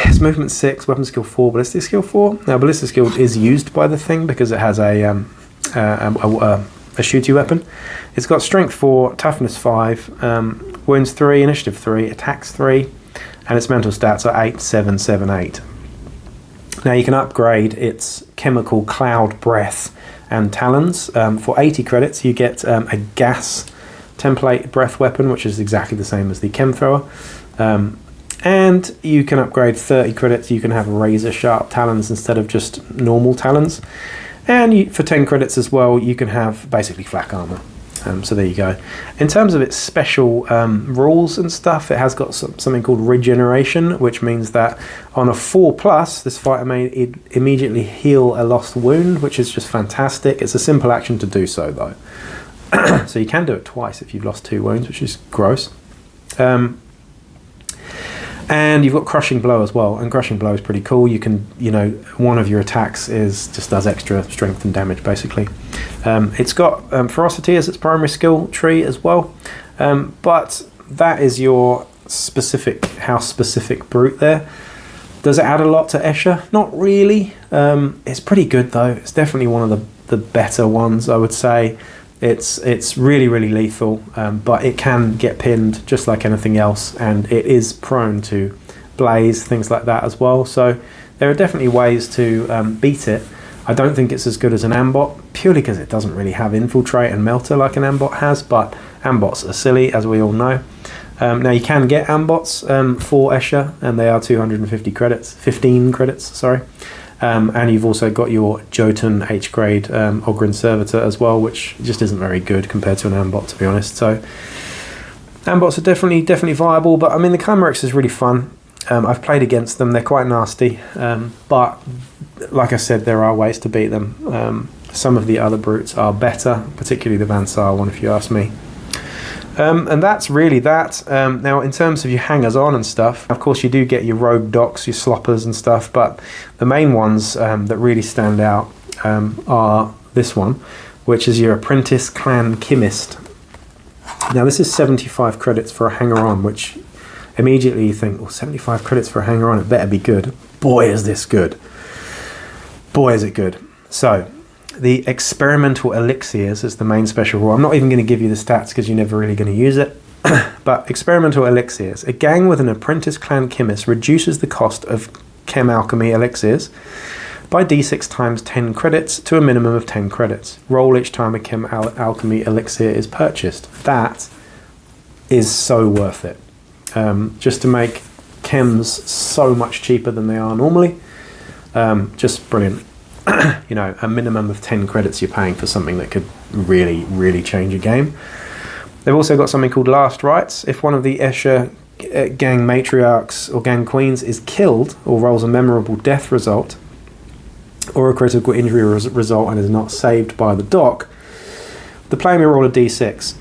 Speaker 1: It's movement 6, weapon skill 4, ballistic skill 4. Now ballistic skill is used by the thing because it has a shooty weapon. It's got strength 4, toughness 5, wounds 3, initiative 3, attacks 3, and its mental stats are 8, 7, 7, 8. Now you can upgrade its chemical cloud breath and talons. For 80 credits you get a gas template breath weapon, which is exactly the same as the chem thrower. And you can upgrade 30 credits, you can have razor sharp talons instead of just normal talons. And for 10 credits as well, you can have basically flak armor. So there you go. In terms of its special rules and stuff, it has got something called Regeneration, which means that on a 4+, this fighter may immediately heal a lost wound, which is just fantastic. It's a simple action to do so, though. So you can do it twice if you've lost 2 wounds, which is gross. And you've got Crushing Blow as well, and Crushing Blow is pretty cool. You can, you know, one of your attacks just does extra strength and damage, basically. It's got Ferocity as its primary skill tree as well, but that is your house-specific brute there. Does it add a lot to Escher? Not really. It's pretty good, though. It's definitely one of the better ones, I would say. It's really lethal, but it can get pinned just like anything else, and it is prone to blaze, things like that as well. So there are definitely ways to beat it. I don't think it's as good as an Ambot, purely because it doesn't really have Infiltrate and Melter like an Ambot has, but Ambots are silly, as we all know. Now you can get Ambots for Escher, and they are 250 credits, 15 credits, sorry. And you've also got your Jotun H-grade Ogren Servitor as well, which just isn't very good compared to an Ambot, to be honest. So Ambots are definitely viable, but I mean the Chimerix is really fun. I've played against them, they're quite nasty, but like I said, there are ways to beat them. Some of the other brutes are better, particularly the Van Saar one, if you ask me. And that's really that. Now, in terms of your hangers-on and stuff, of course you do get your rogue docs, your sloppers and stuff, but the main ones that really stand out are this one, which is your Apprentice Clan Chemist. Now, this is 75 credits for a hanger-on, which immediately you think, well, 75 credits for a hanger-on, it better be good. Boy, is this good. Boy, is it good. So, the Experimental Elixirs is the main special rule. I'm not even going to give you the stats because you're never really going to use it. But Experimental Elixirs. A gang with an Apprentice Clan Chemist reduces the cost of Chem Alchemy Elixirs by d6 times 10 credits to a minimum of 10 credits. Roll each time a Chem Alchemy Elixir is purchased. That is so worth it. Just to make chems so much cheaper than they are normally. Just brilliant. You know, a minimum of 10 credits you're paying for something that could really, really change a game. They've also got something called Last Rites. If one of the Escher gang matriarchs or gang queens is killed or rolls a memorable death result or a critical injury result and is not saved by the doc, the player may roll a d6.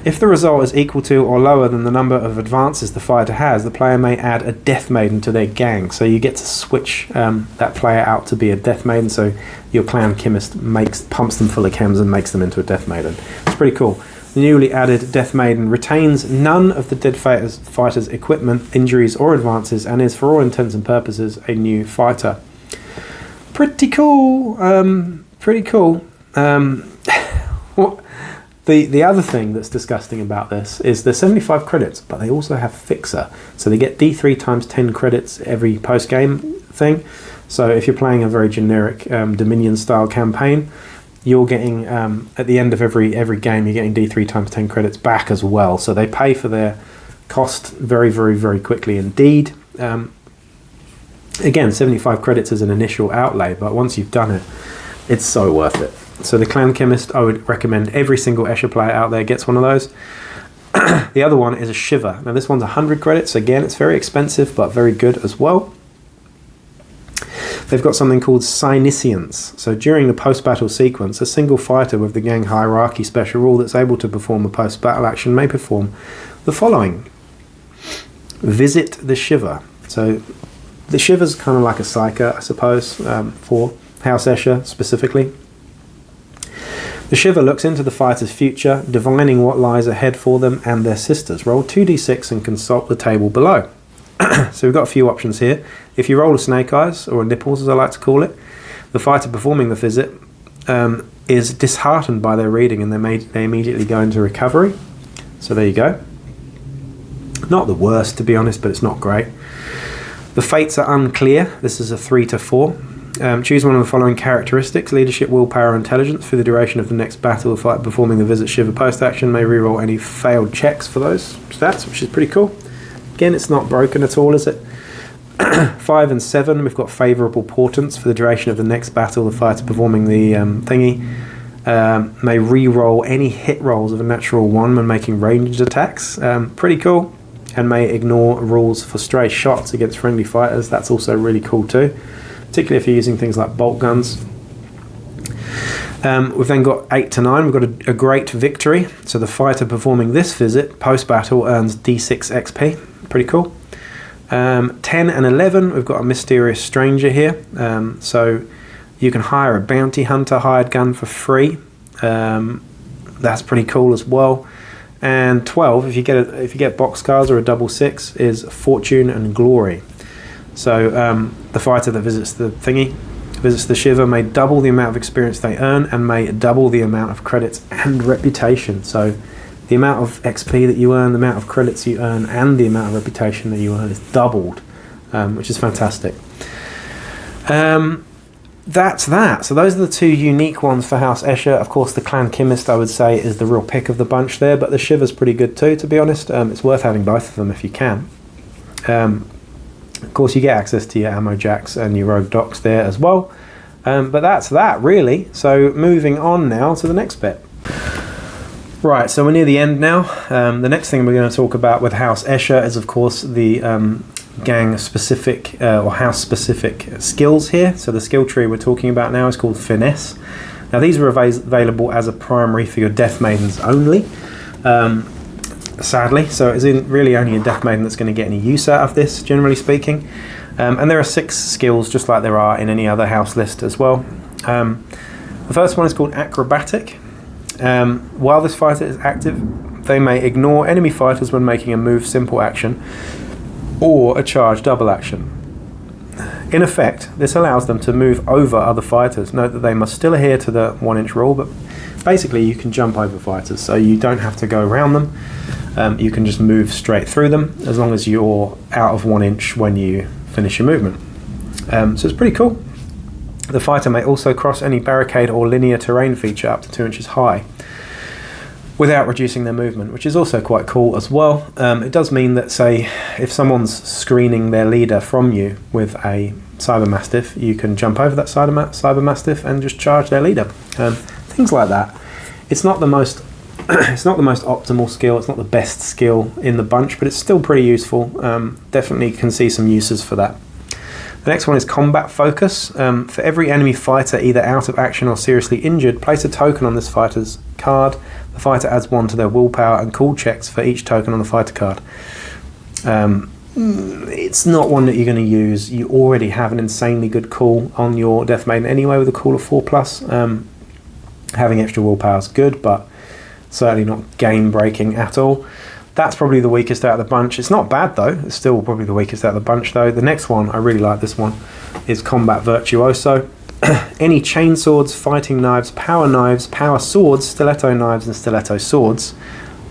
Speaker 1: If the result is equal to or lower than the number of advances the fighter has, the player may add a Death Maiden to their gang. So you get to switch that player out to be a Death Maiden. So your clan chemist pumps them full of chems and makes them into a Death Maiden. It's pretty cool. The newly added Death Maiden retains none of the dead fighter's equipment, injuries, or advances, and is, for all intents and purposes, a new fighter. Pretty cool. Pretty cool. The other thing that's disgusting about this is they're 75 credits, but they also have Fixer. So they get D3 times 10 credits every post-game thing. So if you're playing a very generic Dominion-style campaign, you're getting, at the end of every game, you're getting D3 times 10 credits back as well. So they pay for their cost very, very, very quickly indeed. Again, 75 credits is an initial outlay, but once you've done it, it's so worth it. So the Clan Chemist, I would recommend every single Escher player out there gets one of those. The other one is a Shiver. Now this one's 100 credits. Again, it's very expensive, but very good as well. They've got something called Synesians. So during the post-battle sequence, a single fighter with the gang hierarchy special rule that's able to perform a post-battle action may perform the following. Visit the Shiver. So the Shiver's kind of like a Psyker, I suppose, for House Escher specifically. The Shiver looks into the fighter's future, divining what lies ahead for them and their sisters. Roll 2d6 and consult the table below. So we've got a few options here. If you roll a Snake Eyes, or a Nipples as I like to call it, the fighter performing the visit is disheartened by their reading and they immediately go into recovery. So there you go. Not the worst, to be honest, but it's not great. The fates are unclear. This is a 3 to 4. Choose one of the following characteristics: leadership, willpower, intelligence. For the duration of the next battle, the fighter performing the visit Shiver post-action may reroll any failed checks for those stats, which is pretty cool. Again, it's not broken at all, is it? 5 and 7, we've got favourable portents. For the duration of the next battle, the fighter performing the thingy may re-roll any hit rolls of a natural 1 when making ranged attacks. Pretty cool. And may ignore rules for stray shots against friendly fighters. That's also really cool too, particularly if you're using things like bolt guns. We've then got 8 to 9. We've got a great victory. So the fighter performing this visit post-battle earns D6 XP. Pretty cool. 10 and 11, we've got a mysterious stranger here. So you can hire a bounty hunter hired gun for free. That's pretty cool as well. And 12, if you get boxcars or a double 6, is Fortune and Glory. So the fighter that visits the Shiver may double the amount of experience they earn and may double the amount of credits and reputation. So the amount of XP that you earn, the amount of credits you earn, and the amount of reputation that you earn is doubled, which is fantastic. That's that. So those are the two unique ones for House Escher. Of course, the Clan Chemist, I would say, is the real pick of the bunch there, but the Shiver's pretty good too, to be honest. It's worth having both of them if you can. Of course, you get access to your ammo jacks and your rogue docs there as well. But that's that, really. So moving on now to the next bit. Right, so we're near the end now. The next thing we're going to talk about with House Escher is, of course, the gang-specific or house-specific skills here. So the skill tree we're talking about now is called Finesse. Now these are available as a primary for your Death Maidens only, sadly. So it's really only a Death Maiden that's going to get any use out of this, generally speaking. And there are 6 skills, just like there are in any other house list as well. The first one is called Acrobatic. While this fighter is active, they may ignore enemy fighters when making a move simple action or a charge double action. In effect, this allows them to move over other fighters. Note that they must still adhere to the 1-inch rule, but basically you can jump over fighters, so you don't have to go around them. You can just move straight through them as long as you're out of 1 inch when you finish your movement. So it's pretty cool. The fighter may also cross any barricade or linear terrain feature up to 2 inches high without reducing their movement, which is also quite cool as well. It does mean that, say, if someone's screening their leader from you with a Cyber Mastiff, you can jump over that Cyber Mastiff and just charge their leader. Things like that. It's not the most it's not the most optimal skill, it's not the best skill in the bunch, but it's still pretty useful. Definitely can see some uses for that. The next one is Combat Focus. For every enemy fighter either out of action or seriously injured, place a token on this fighter's card. The fighter adds 1 to their willpower and cool checks for each token on the fighter card. It's not one that you're going to use. You already have an insanely good cool on your Death Maiden anyway with a cool of 4+. Having extra willpower is good, but certainly not game breaking at all. That's probably the weakest out of the bunch. It's not bad though. It's still probably the weakest out of the bunch though. The next one, I really like this one, is Combat Virtuoso. Any chainswords, fighting knives, power swords, stiletto knives and stiletto swords.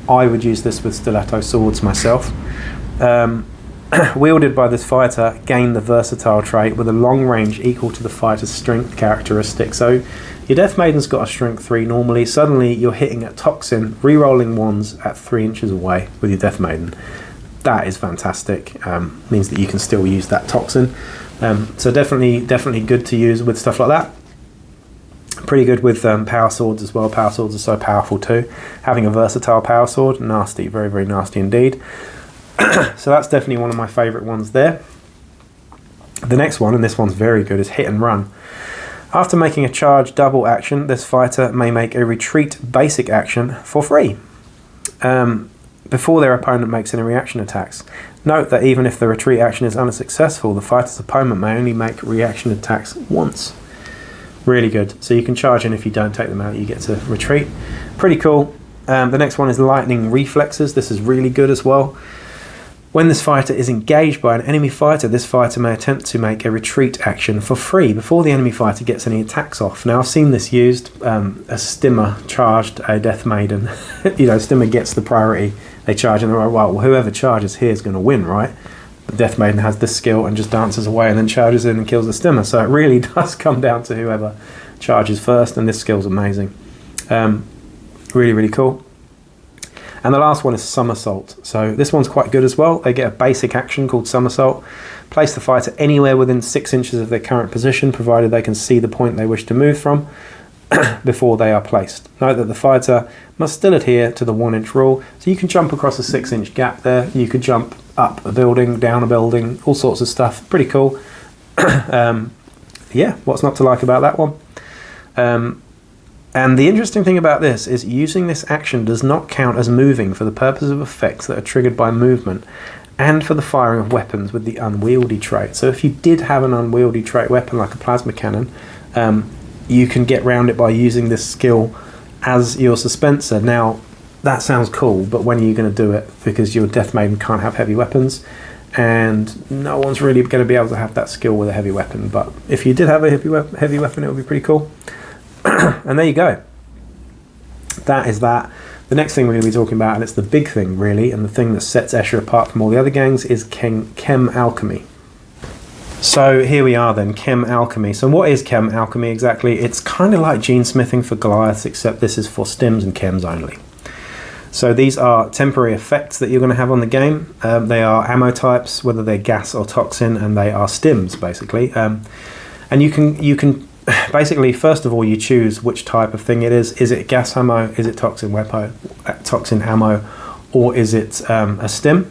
Speaker 1: I would use this with stiletto swords myself. Wielded by this fighter, gain the versatile trait with a long range equal to the fighter's strength characteristic. So your Death Maiden's got a strength 3 normally. Suddenly you're hitting a toxin, re-rolling ones at 3 inches away with your Death Maiden. That is fantastic. Means that you can still use that toxin. So definitely good to use with stuff like that. Pretty good with power swords as well. Power swords are so powerful too. Having a versatile power sword, nasty, very, very nasty indeed. So that's definitely one of my favourite ones there. The next one, and this one's very good, is Hit and Run. After making a charge double action, this fighter may make a retreat basic action for free before their opponent makes any reaction attacks. Note that even if the retreat action is unsuccessful, the fighter's opponent may only make reaction attacks once. Really good. So you can charge in if you don't take them out, you get to retreat. Pretty cool. The next one is Lightning Reflexes. This is really good as well. When this fighter is engaged by an enemy fighter, this fighter may attempt to make a retreat action for free before the enemy fighter gets any attacks off. Now, I've seen this used. A Stimmer charged a Death Maiden. Stimmer gets the priority. They charge and they're like, well, whoever charges here is going to win, right? The Death Maiden has this skill and just dances away and then charges in and kills the Stimmer. So it really does come down to whoever charges first, and this skill's amazing. Really, really cool. And the last one is Somersault. So this one's quite good as well. They get a basic action called Somersault. Place the fighter anywhere within 6 inches of their current position, provided they can see the point they wish to move from before they are placed. Note that the fighter must still adhere to the 1 inch rule. So you can jump across a 6 inch gap there. You could jump up a building, down a building, all sorts of stuff. Pretty cool. Yeah, what's not to like about that one? And the interesting thing about this is using this action does not count as moving for the purpose of effects that are triggered by movement and for the firing of weapons with the unwieldy trait. So if you did have an unwieldy trait weapon like a plasma cannon, you can get around it by using this skill as your suspenser. Now, that sounds cool, but when are you going to do it? Because your Death Maiden can't have heavy weapons, and no one's really going to be able to have that skill with a heavy weapon. But if you did have a heavy weapon, it would be pretty cool. And there you go. That is that. The next thing we're going to be talking about, and it's the big thing really, and the thing that sets Escher apart from all the other gangs, is Chem Alchemy. So here we are then, Chem Alchemy. So what is Chem Alchemy exactly? It's kind of like gene smithing for Goliaths, except this is for Stims and Chems only. So these are temporary effects that you're going to have on the game. They are ammo types, whether they're gas or toxin, and they are Stims basically. And you can basically, first of all, you choose which type of thing it is. Is it gas ammo? Is it toxin ammo? Or is it a stim?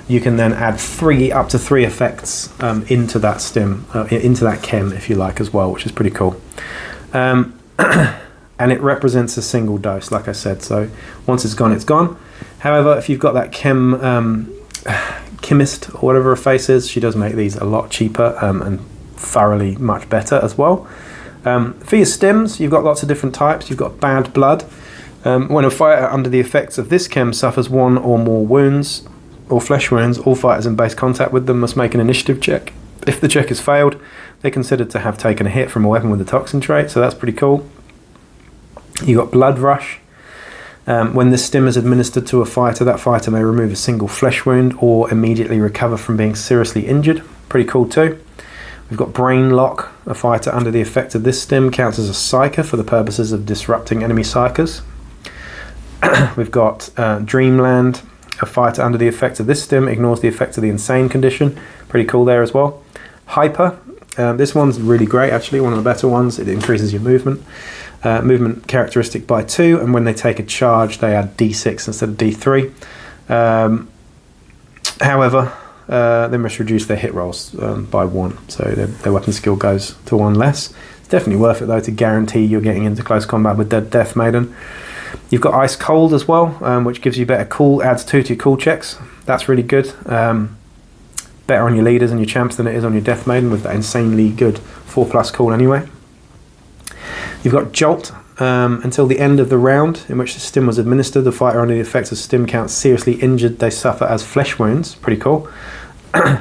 Speaker 1: You can then add up to three effects into that stim, into that chem, if you like, as well, which is pretty cool. And it represents a single dose, like I said. So once it's gone, it's gone. However, if you've got that chemist or whatever her face is, she does make these a lot cheaper and thoroughly much better as well. For your stims, you've got lots of different types. You've got bad blood. When a fighter under the effects of this chem suffers one or more wounds or flesh wounds, all fighters in base contact with them must make an initiative check. If the check is failed, they're considered to have taken a hit from a weapon with a toxin trait, so that's pretty cool. You've got blood rush. When this stim is administered to a fighter, that fighter may remove a single flesh wound or immediately recover from being seriously injured. Pretty cool too. We've got Brain Lock. A fighter under the effect of this stim counts as a psyker for the purposes of disrupting enemy psykers. We've got Dreamland. A fighter under the effect of this stim ignores the effect of the insane condition. Pretty cool there as well. Hyper. This one's really great, actually, one of the better ones. It increases your movement. Movement characteristic by 2, and when they take a charge, they add D6 instead of D3. However, they must reduce their hit rolls by 1, so their weapon skill goes to 1 less. It's definitely worth it, though, to guarantee you're getting into close combat with Death Maiden. You've got Ice Cold as well, which gives you better cool, adds 2 to your cool checks. That's really good. Better on your leaders and your champs than it is on your Death Maiden, with that insanely good 4+ cool anyway. You've got Jolt. Until the end of the round in which the stim was administered, the fighter under the effects of stim counts seriously injured, they suffer as flesh wounds. Pretty cool.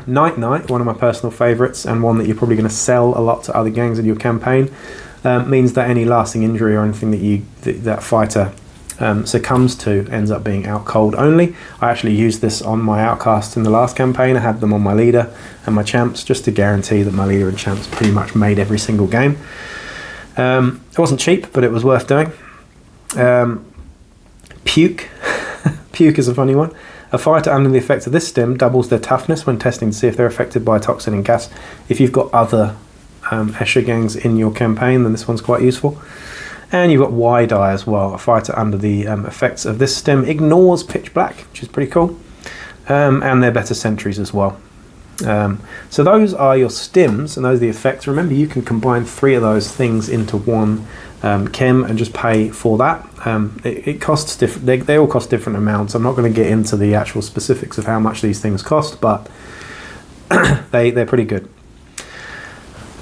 Speaker 1: Night Night, one of my personal favourites, and one that you're probably going to sell a lot to other gangs in your campaign, means that any lasting injury or anything that fighter succumbs to ends up being out cold only. I actually used this on my outcasts in the last campaign. I had them on my leader and my champs, just to guarantee that my leader and champs pretty much made every single game. It wasn't cheap, but it was worth doing. Puke. Puke is a funny one. A fighter under the effects of this stim doubles their toughness when testing to see if they're affected by a toxin and gas. If you've got other Escher gangs in your campaign, then this one's quite useful. And you've got Wide Eye as well. A fighter under the effects of this stim ignores pitch black, which is pretty cool. And they're better sentries as well. So those are your stims, and those are the effects. Remember, you can combine 3 of those things into one chem and just pay for that. It costs different. They all cost different amounts. I'm not going to get into the actual specifics of how much these things cost, but they're pretty good.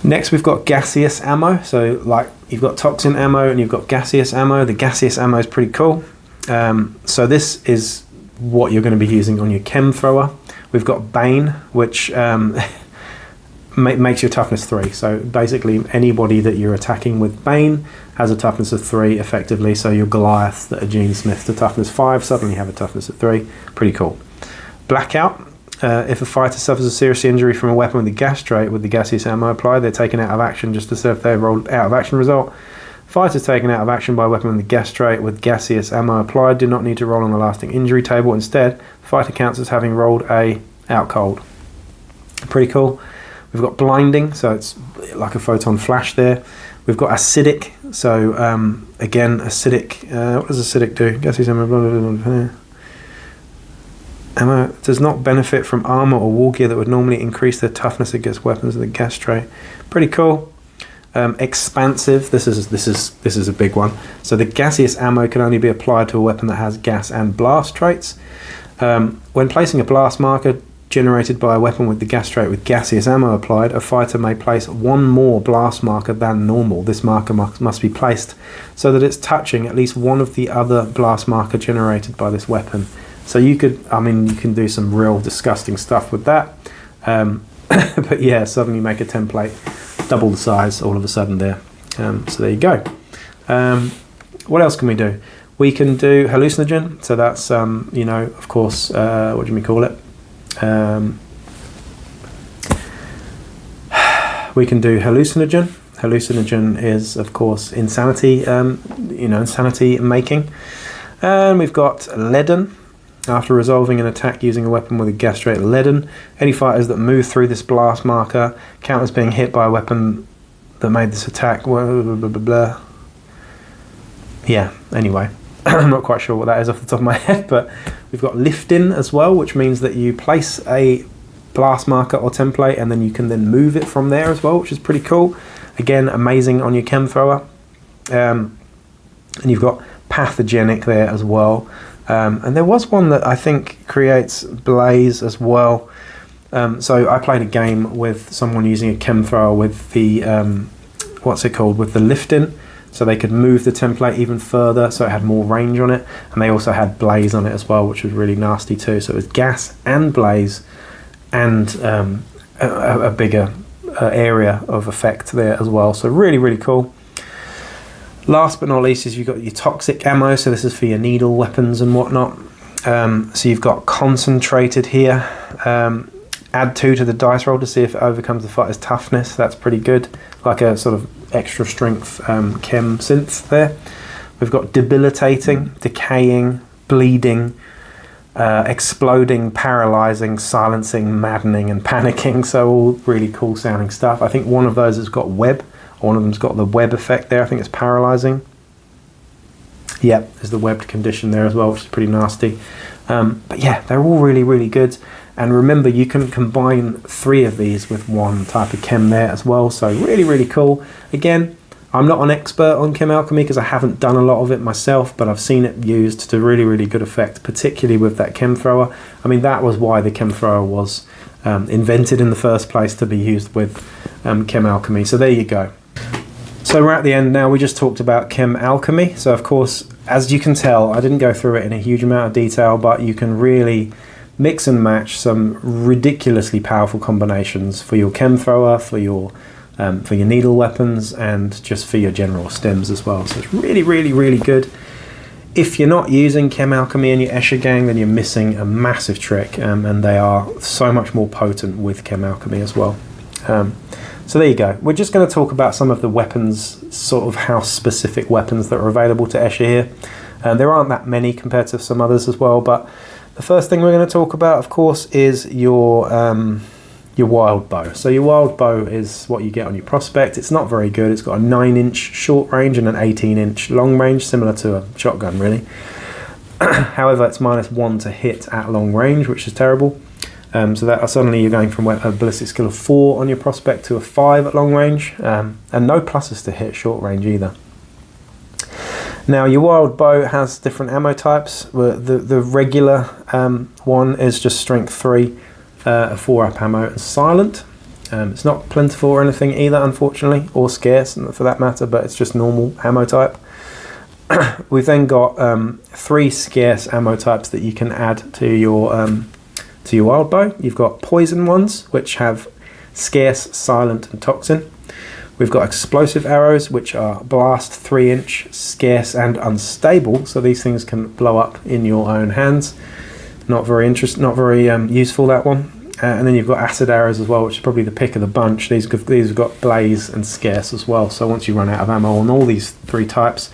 Speaker 1: Next, we've got gaseous ammo. So, like, you've got toxin ammo and you've got gaseous ammo. The gaseous ammo is pretty cool. So this is what you're going to be using on your chem thrower. We've got Bane, which makes your toughness 3. So basically, anybody that you're attacking with Bane has a toughness of 3 effectively. So your Goliath that are Gene Smith to toughness 5 suddenly have a toughness of 3. Pretty cool. Blackout. If a fighter suffers a serious injury from a weapon with the gas trait with the gaseous ammo applied, they're taken out of action just to serve their rolled out of action result. Fighters taken out of action by a weapon with the gas trait with gaseous ammo applied do not need to roll on the lasting injury table. Instead, the fighter counts as having rolled a out cold. Pretty cool. We've got blinding, so it's like a photon flash there. We've got acidic, so again, acidic. What does acidic do? Gaseous ammo. Ammo does not benefit from armor or war gear that would normally increase their toughness against weapons with the gas trait. Pretty cool. Expansive. This is a big one. So the gaseous ammo can only be applied to a weapon that has gas and blast traits. When placing a blast marker generated by a weapon with the gas trait with gaseous ammo applied, a fighter may place 1 more blast marker than normal. This marker must be placed so that it's touching at least one of the other blast marker generated by this weapon. So you can do some real disgusting stuff with that. But yeah, suddenly make a template double the size all of a sudden there. So there you go. What else can we do? We can do hallucinogen. So that's, of course, what do we call it? We can do hallucinogen. Hallucinogen is, of course, insanity, insanity making. And we've got leaden. After resolving an attack using a weapon with a gas trait leaden, any fighters that move through this blast marker count as being hit by a weapon that made this attack. Blah, blah, blah, blah, blah. Yeah, anyway. I'm not quite sure what that is off the top of my head, but we've got lifting as well, which means that you place a blast marker or template and then you can then move it from there as well, which is pretty cool. Again, amazing on your chem thrower. And you've got pathogenic there as well. And there was one that I think creates blaze as well. So I played a game with someone using a chem thrower with the, with the lifting. So they could move the template even further, so it had more range on it. And they also had blaze on it as well, which was really nasty too. So it was gas and blaze and a bigger area of effect there as well. So really, really cool. Last but not least is you've got your toxic ammo. So this is for your needle weapons and whatnot. So you've got concentrated here. add 2 to the dice roll to see if it overcomes the fighter's toughness. That's pretty good, like a sort of extra strength chem synth there. We've got debilitating, decaying, bleeding, exploding, paralyzing, silencing, maddening, and panicking. So all really cool sounding stuff. I think one of those has got web. One of them's got the web effect there. I think it's paralyzing. Yep, there's the webbed condition there as well, which is pretty nasty. But yeah, they're all really, really good. And remember, you can combine 3 of these with one type of chem there as well. So really, really cool. Again, I'm not an expert on Chem Alchemy because I haven't done a lot of it myself, but I've seen it used to really, really good effect, particularly with that chem thrower. I mean, that was why the chem thrower was invented in the first place, to be used with Chem Alchemy. So there you go. So we're at the end now. We just talked about Chem Alchemy. So of course, as you can tell, I didn't go through it in a huge amount of detail, but you can really mix and match some ridiculously powerful combinations for your chem thrower, for your needle weapons, and just for your general stims as well. So it's really, really, really good. If you're not using Chem Alchemy in your Escher gang, then you're missing a massive trick, and they are so much more potent with Chem Alchemy as well. So there you go. We're just going to talk about some of the weapons, sort of house-specific weapons that are available to Escher here. There aren't that many compared to some others as well, but the first thing we're going to talk about, of course, is your wild bow. So your wild bow is what you get on your prospect. It's not very good. It's got a 9-inch short range and an 18-inch long range, similar to a shotgun, really. However, it's -1 to hit at long range, which is terrible. So that suddenly you're going from a ballistic skill of 4 on your prospect to a 5 at long range, and no pluses to hit short range either. Now your wild bow has different ammo types. The regular one is just strength 3, a 4-up ammo, and silent. It's not plentiful or anything either, unfortunately, or scarce for that matter, but it's just normal ammo type. We've then got 3 scarce ammo types that you can add to your wild bow. You've got poison ones, which have scarce, silent, and toxin. We've got explosive arrows, which are blast, 3-inch, scarce, and unstable. So these things can blow up in your own hands. Not very useful, that one. And then you've got acid arrows as well, which is probably the pick of the bunch. These have got blaze and scarce as well. So once you run out of ammo on all these 3 types,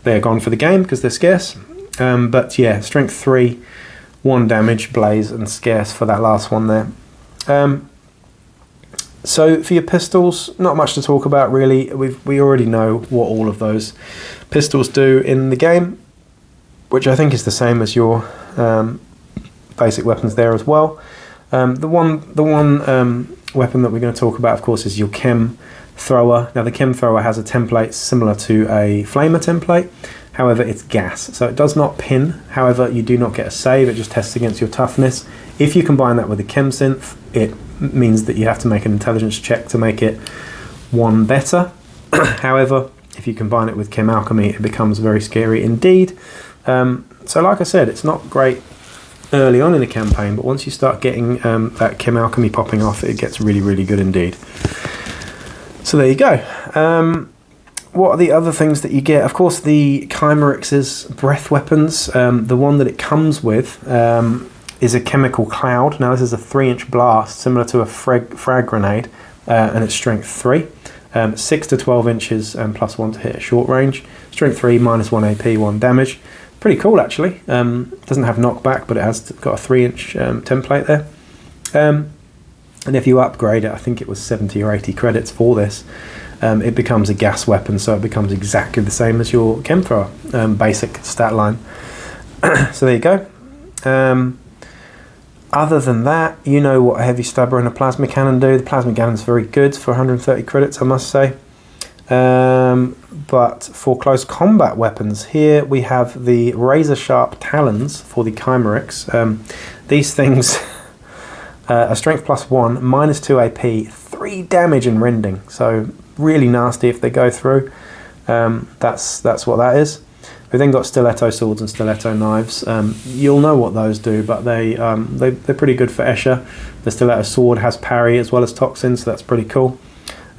Speaker 1: they're gone for the game because they're scarce. But yeah, strength 3. 1 damage, blaze, and scarce for that last one there. So for your pistols, not much to talk about really. We already know what all of those pistols do in the game, which I think is the same as your basic weapons there as well. The one weapon that we're going to talk about, of course, is your chem thrower. Now the chem thrower has a template similar to a flamer template. However, it's gas, so it does not pin. However, you do not get a save. It just tests against your toughness. If you combine that with a chem synth, it means that you have to make an intelligence check to make it 1 better. However, if you combine it with Chem Alchemy, it becomes very scary indeed. So like I said, it's not great early on in the campaign, but once you start getting that Chem Alchemy popping off, it gets really, really good indeed. So there you go. What are the other things that you get? Of course, the Chimerix's breath weapons. The one that it comes with is a chemical cloud. Now, this is a 3-inch blast, similar to a frag grenade, and it's strength 3. 6 to 12 inches and +1 to hit at short range. Strength 3, -1 AP, 1 damage. Pretty cool, actually. Doesn't have knockback, but it has got a 3-inch template there. And if you upgrade it, I think it was 70 or 80 credits for this, it becomes a gas weapon, so it becomes exactly the same as your chem thrower basic stat line. So there you go. Other than that, you know what a heavy stabber and a plasma cannon do. The plasma cannon is very good for 130 credits, I must say. But for close combat weapons, here we have the razor sharp talons for the Chimerix. These things are strength +1, -2 AP, 3 damage and rending. So really nasty if they go through. That's what that is. We've then got Stiletto Swords and Stiletto Knives. You'll know what those do, but they're pretty good for Escher. The Stiletto Sword has parry as well as toxin, so that's pretty cool.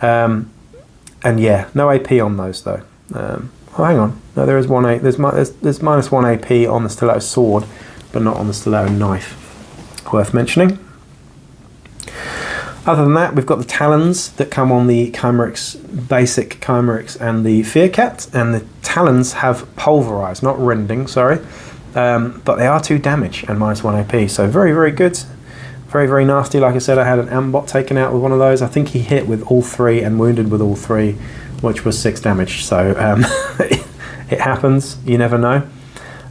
Speaker 1: And yeah, no AP on those though. Oh, hang on. No, there is there's -1 AP on the Stiletto Sword, but not on the Stiletto Knife. Worth mentioning. Other than that, we've got the Talons that come on the Chimerics, basic Chimerics and the Fear Cat, and the Talons have Pulverize, not Rending, sorry, but they are 2 damage and -1 AP, so very, very good. Very, very nasty. Like I said, I had an Ambot taken out with one of those. I think he hit with all 3 and wounded with all 3, which was 6 damage, so it happens, you never know.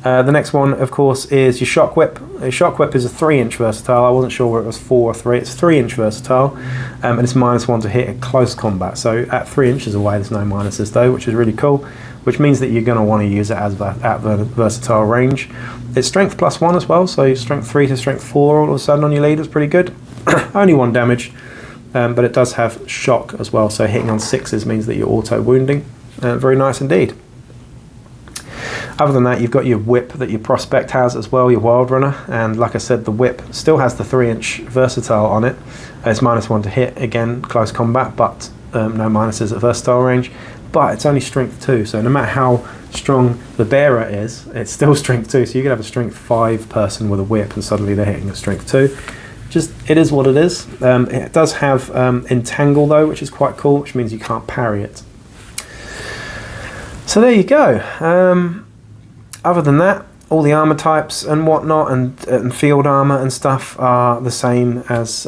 Speaker 1: The next one, of course, is your Shock Whip. A Shock Whip is a 3-inch versatile. I wasn't sure whether it was 4 or 3. It's 3-inch versatile, and it's -1 to hit at close combat. So at 3 inches away, there's no minuses though, which is really cool, which means that you're going to want to use it as at the versatile range. It's strength +1 as well, so strength 3 to strength 4 all of a sudden on your leader is pretty good. Only 1 damage, but it does have shock as well, so hitting on 6s means that you're auto wounding. Very nice indeed. Other than that, you've got your whip that your prospect has as well, your wild runner, and like I said, the whip still has the 3-inch versatile on it. It's -1 to hit, again, close combat, but no minuses at versatile range. But it's only strength 2, so no matter how strong the bearer is, it's still strength 2, so you could have a strength 5 person with a whip and suddenly they're hitting a strength 2. Just, it is what it is. It does have entangle though, which is quite cool, which means you can't parry it. So there you go. Other than that, all the armor types and whatnot, and field armor and stuff are the same as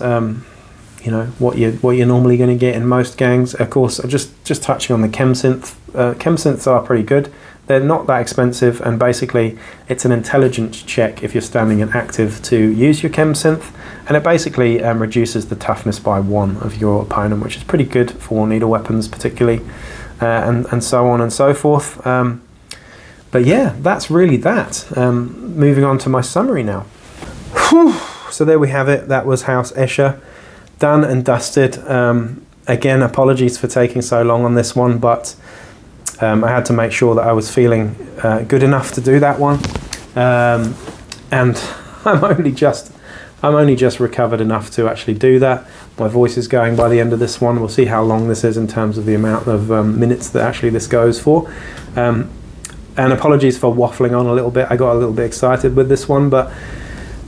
Speaker 1: you know what you're normally going to get in most gangs. Of course, just touching on the chem synth. Chem synths are pretty good. They're not that expensive, and basically it's an intelligence check if you're standing in active to use your chem synth, and it basically reduces the toughness by 1 of your opponent, which is pretty good for needle weapons particularly, and so on and so forth. But yeah, that's really that. Moving on to my summary now. Whew. So there we have it. That was House Escher. Done and dusted. Again, apologies for taking so long on this one, but I had to make sure that I was feeling good enough to do that one. And I'm only just recovered enough to actually do that. My voice is going by the end of this one. We'll see how long this is in terms of the amount of minutes that actually this goes for. And apologies for waffling on a little bit. I got a little bit excited with this one, but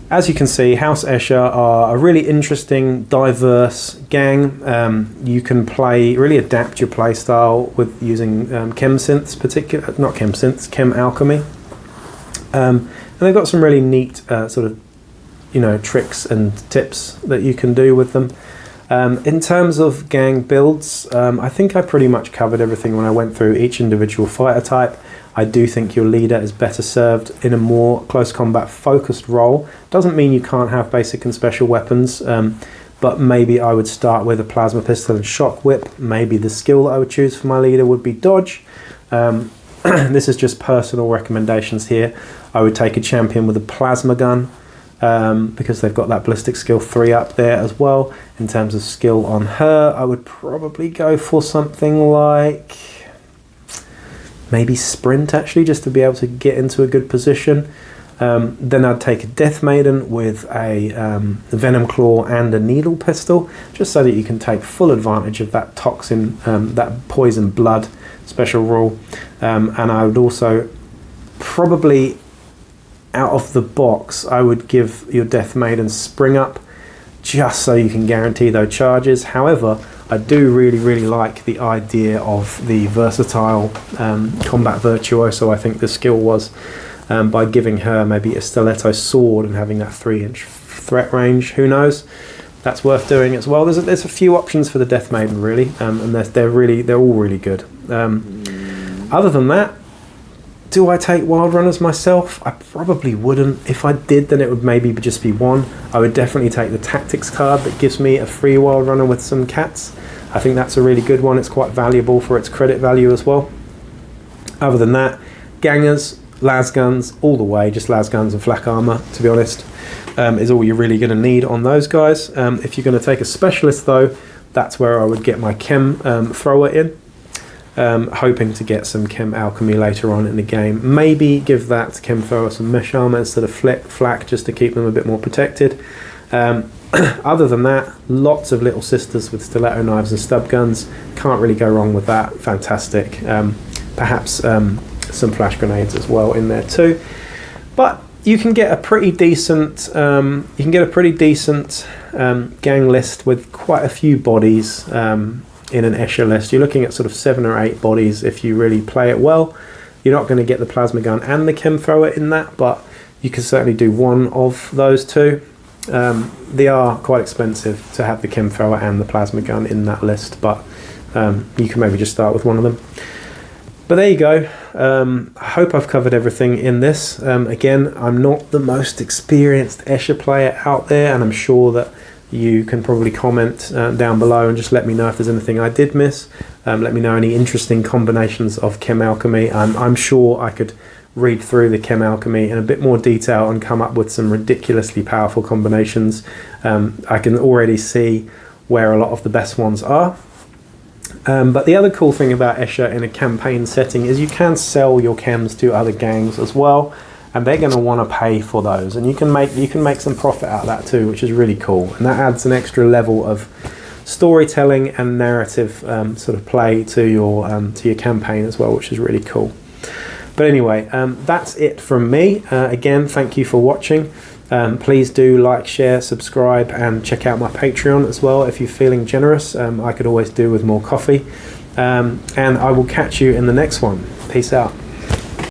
Speaker 1: as you can see, House Escher are a really interesting, diverse gang. You can really adapt your play style with using chem synths, not chem synths, Chem Alchemy. And they've got some really neat sort of, tricks and tips that you can do with them. In terms of gang builds, I think I pretty much covered everything when I went through each individual fighter type. I do think your leader is better served in a more close combat focused role. Doesn't mean you can't have basic and special weapons, but maybe I would start with a plasma pistol and shock whip. Maybe the skill that I would choose for my leader would be dodge. This is just personal recommendations here. I would take a champion with a plasma gun, because they've got that ballistic skill 3 up there as well. In terms of skill on her, I would probably go for something like maybe sprint, actually, just to be able to get into a good position. Then I'd take a Death Maiden with a Venom Claw and a Needle Pistol, just so that you can take full advantage of that toxin, that poison blood special rule. And I would also probably, out of the box, I would give your Death Maiden Spring Up, just so you can guarantee those charges. However, I do really like the idea of the versatile combat virtuoso, I think the skill was, by giving her maybe a stiletto sword and having that 3-inch threat range. Who knows? That's worth doing as well. There's a few options for the Death Maiden, really, and they're all really good. Other than that, do I take Wild Runners myself? I probably wouldn't. If I did, then it would maybe just be 1. I would definitely take the Tactics card that gives me a free Wild Runner with some cats. I think that's a really good one. It's quite valuable for its credit value as well. Other than that, Gangers, las guns, all the way. Just las guns and flak armor, to be honest, is all you're really going to need on those guys. If you're going to take a specialist, though, that's where I would get my Chem thrower in. Hoping to get some Chem Alchemy later on in the game. Maybe give that Chem thrower some mesh armor instead of flak, just to keep them a bit more protected. Other than that, lots of little sisters with stiletto knives and stub guns. Can't really go wrong with that. Fantastic. Perhaps some flash grenades as well in there too. But you can get a pretty decent gang list with quite a few bodies in an Escher list. You're looking at sort of 7 or 8 bodies if you really play it well. You're not going to get the plasma gun and the chem thrower in that, but you can certainly do one of those two. They are quite expensive to have the chem thrower and the plasma gun in that list, but you can maybe just start with one of them. But there you go. I hope I've covered everything in this. Again, I'm not the most experienced Escher player out there, and I'm sure that you can probably comment down below and just let me know if there's anything I did miss. Let me know any interesting combinations of Chem Alchemy. I'm sure I could read through the Chem Alchemy in a bit more detail and come up with some ridiculously powerful combinations. I can already see where a lot of the best ones are. But the other cool thing about Escher in a campaign setting is you can sell your chems to other gangs as well, and they're going to want to pay for those, and you can make some profit out of that too, which is really cool, and that adds an extra level of storytelling and narrative sort of play to your campaign as well, which is really cool. But anyway, that's it from me. Again, thank you for watching. Please do like, share, subscribe, and check out my Patreon as well if you're feeling generous. I could always do with more coffee. And I will catch you in the next one. Peace out.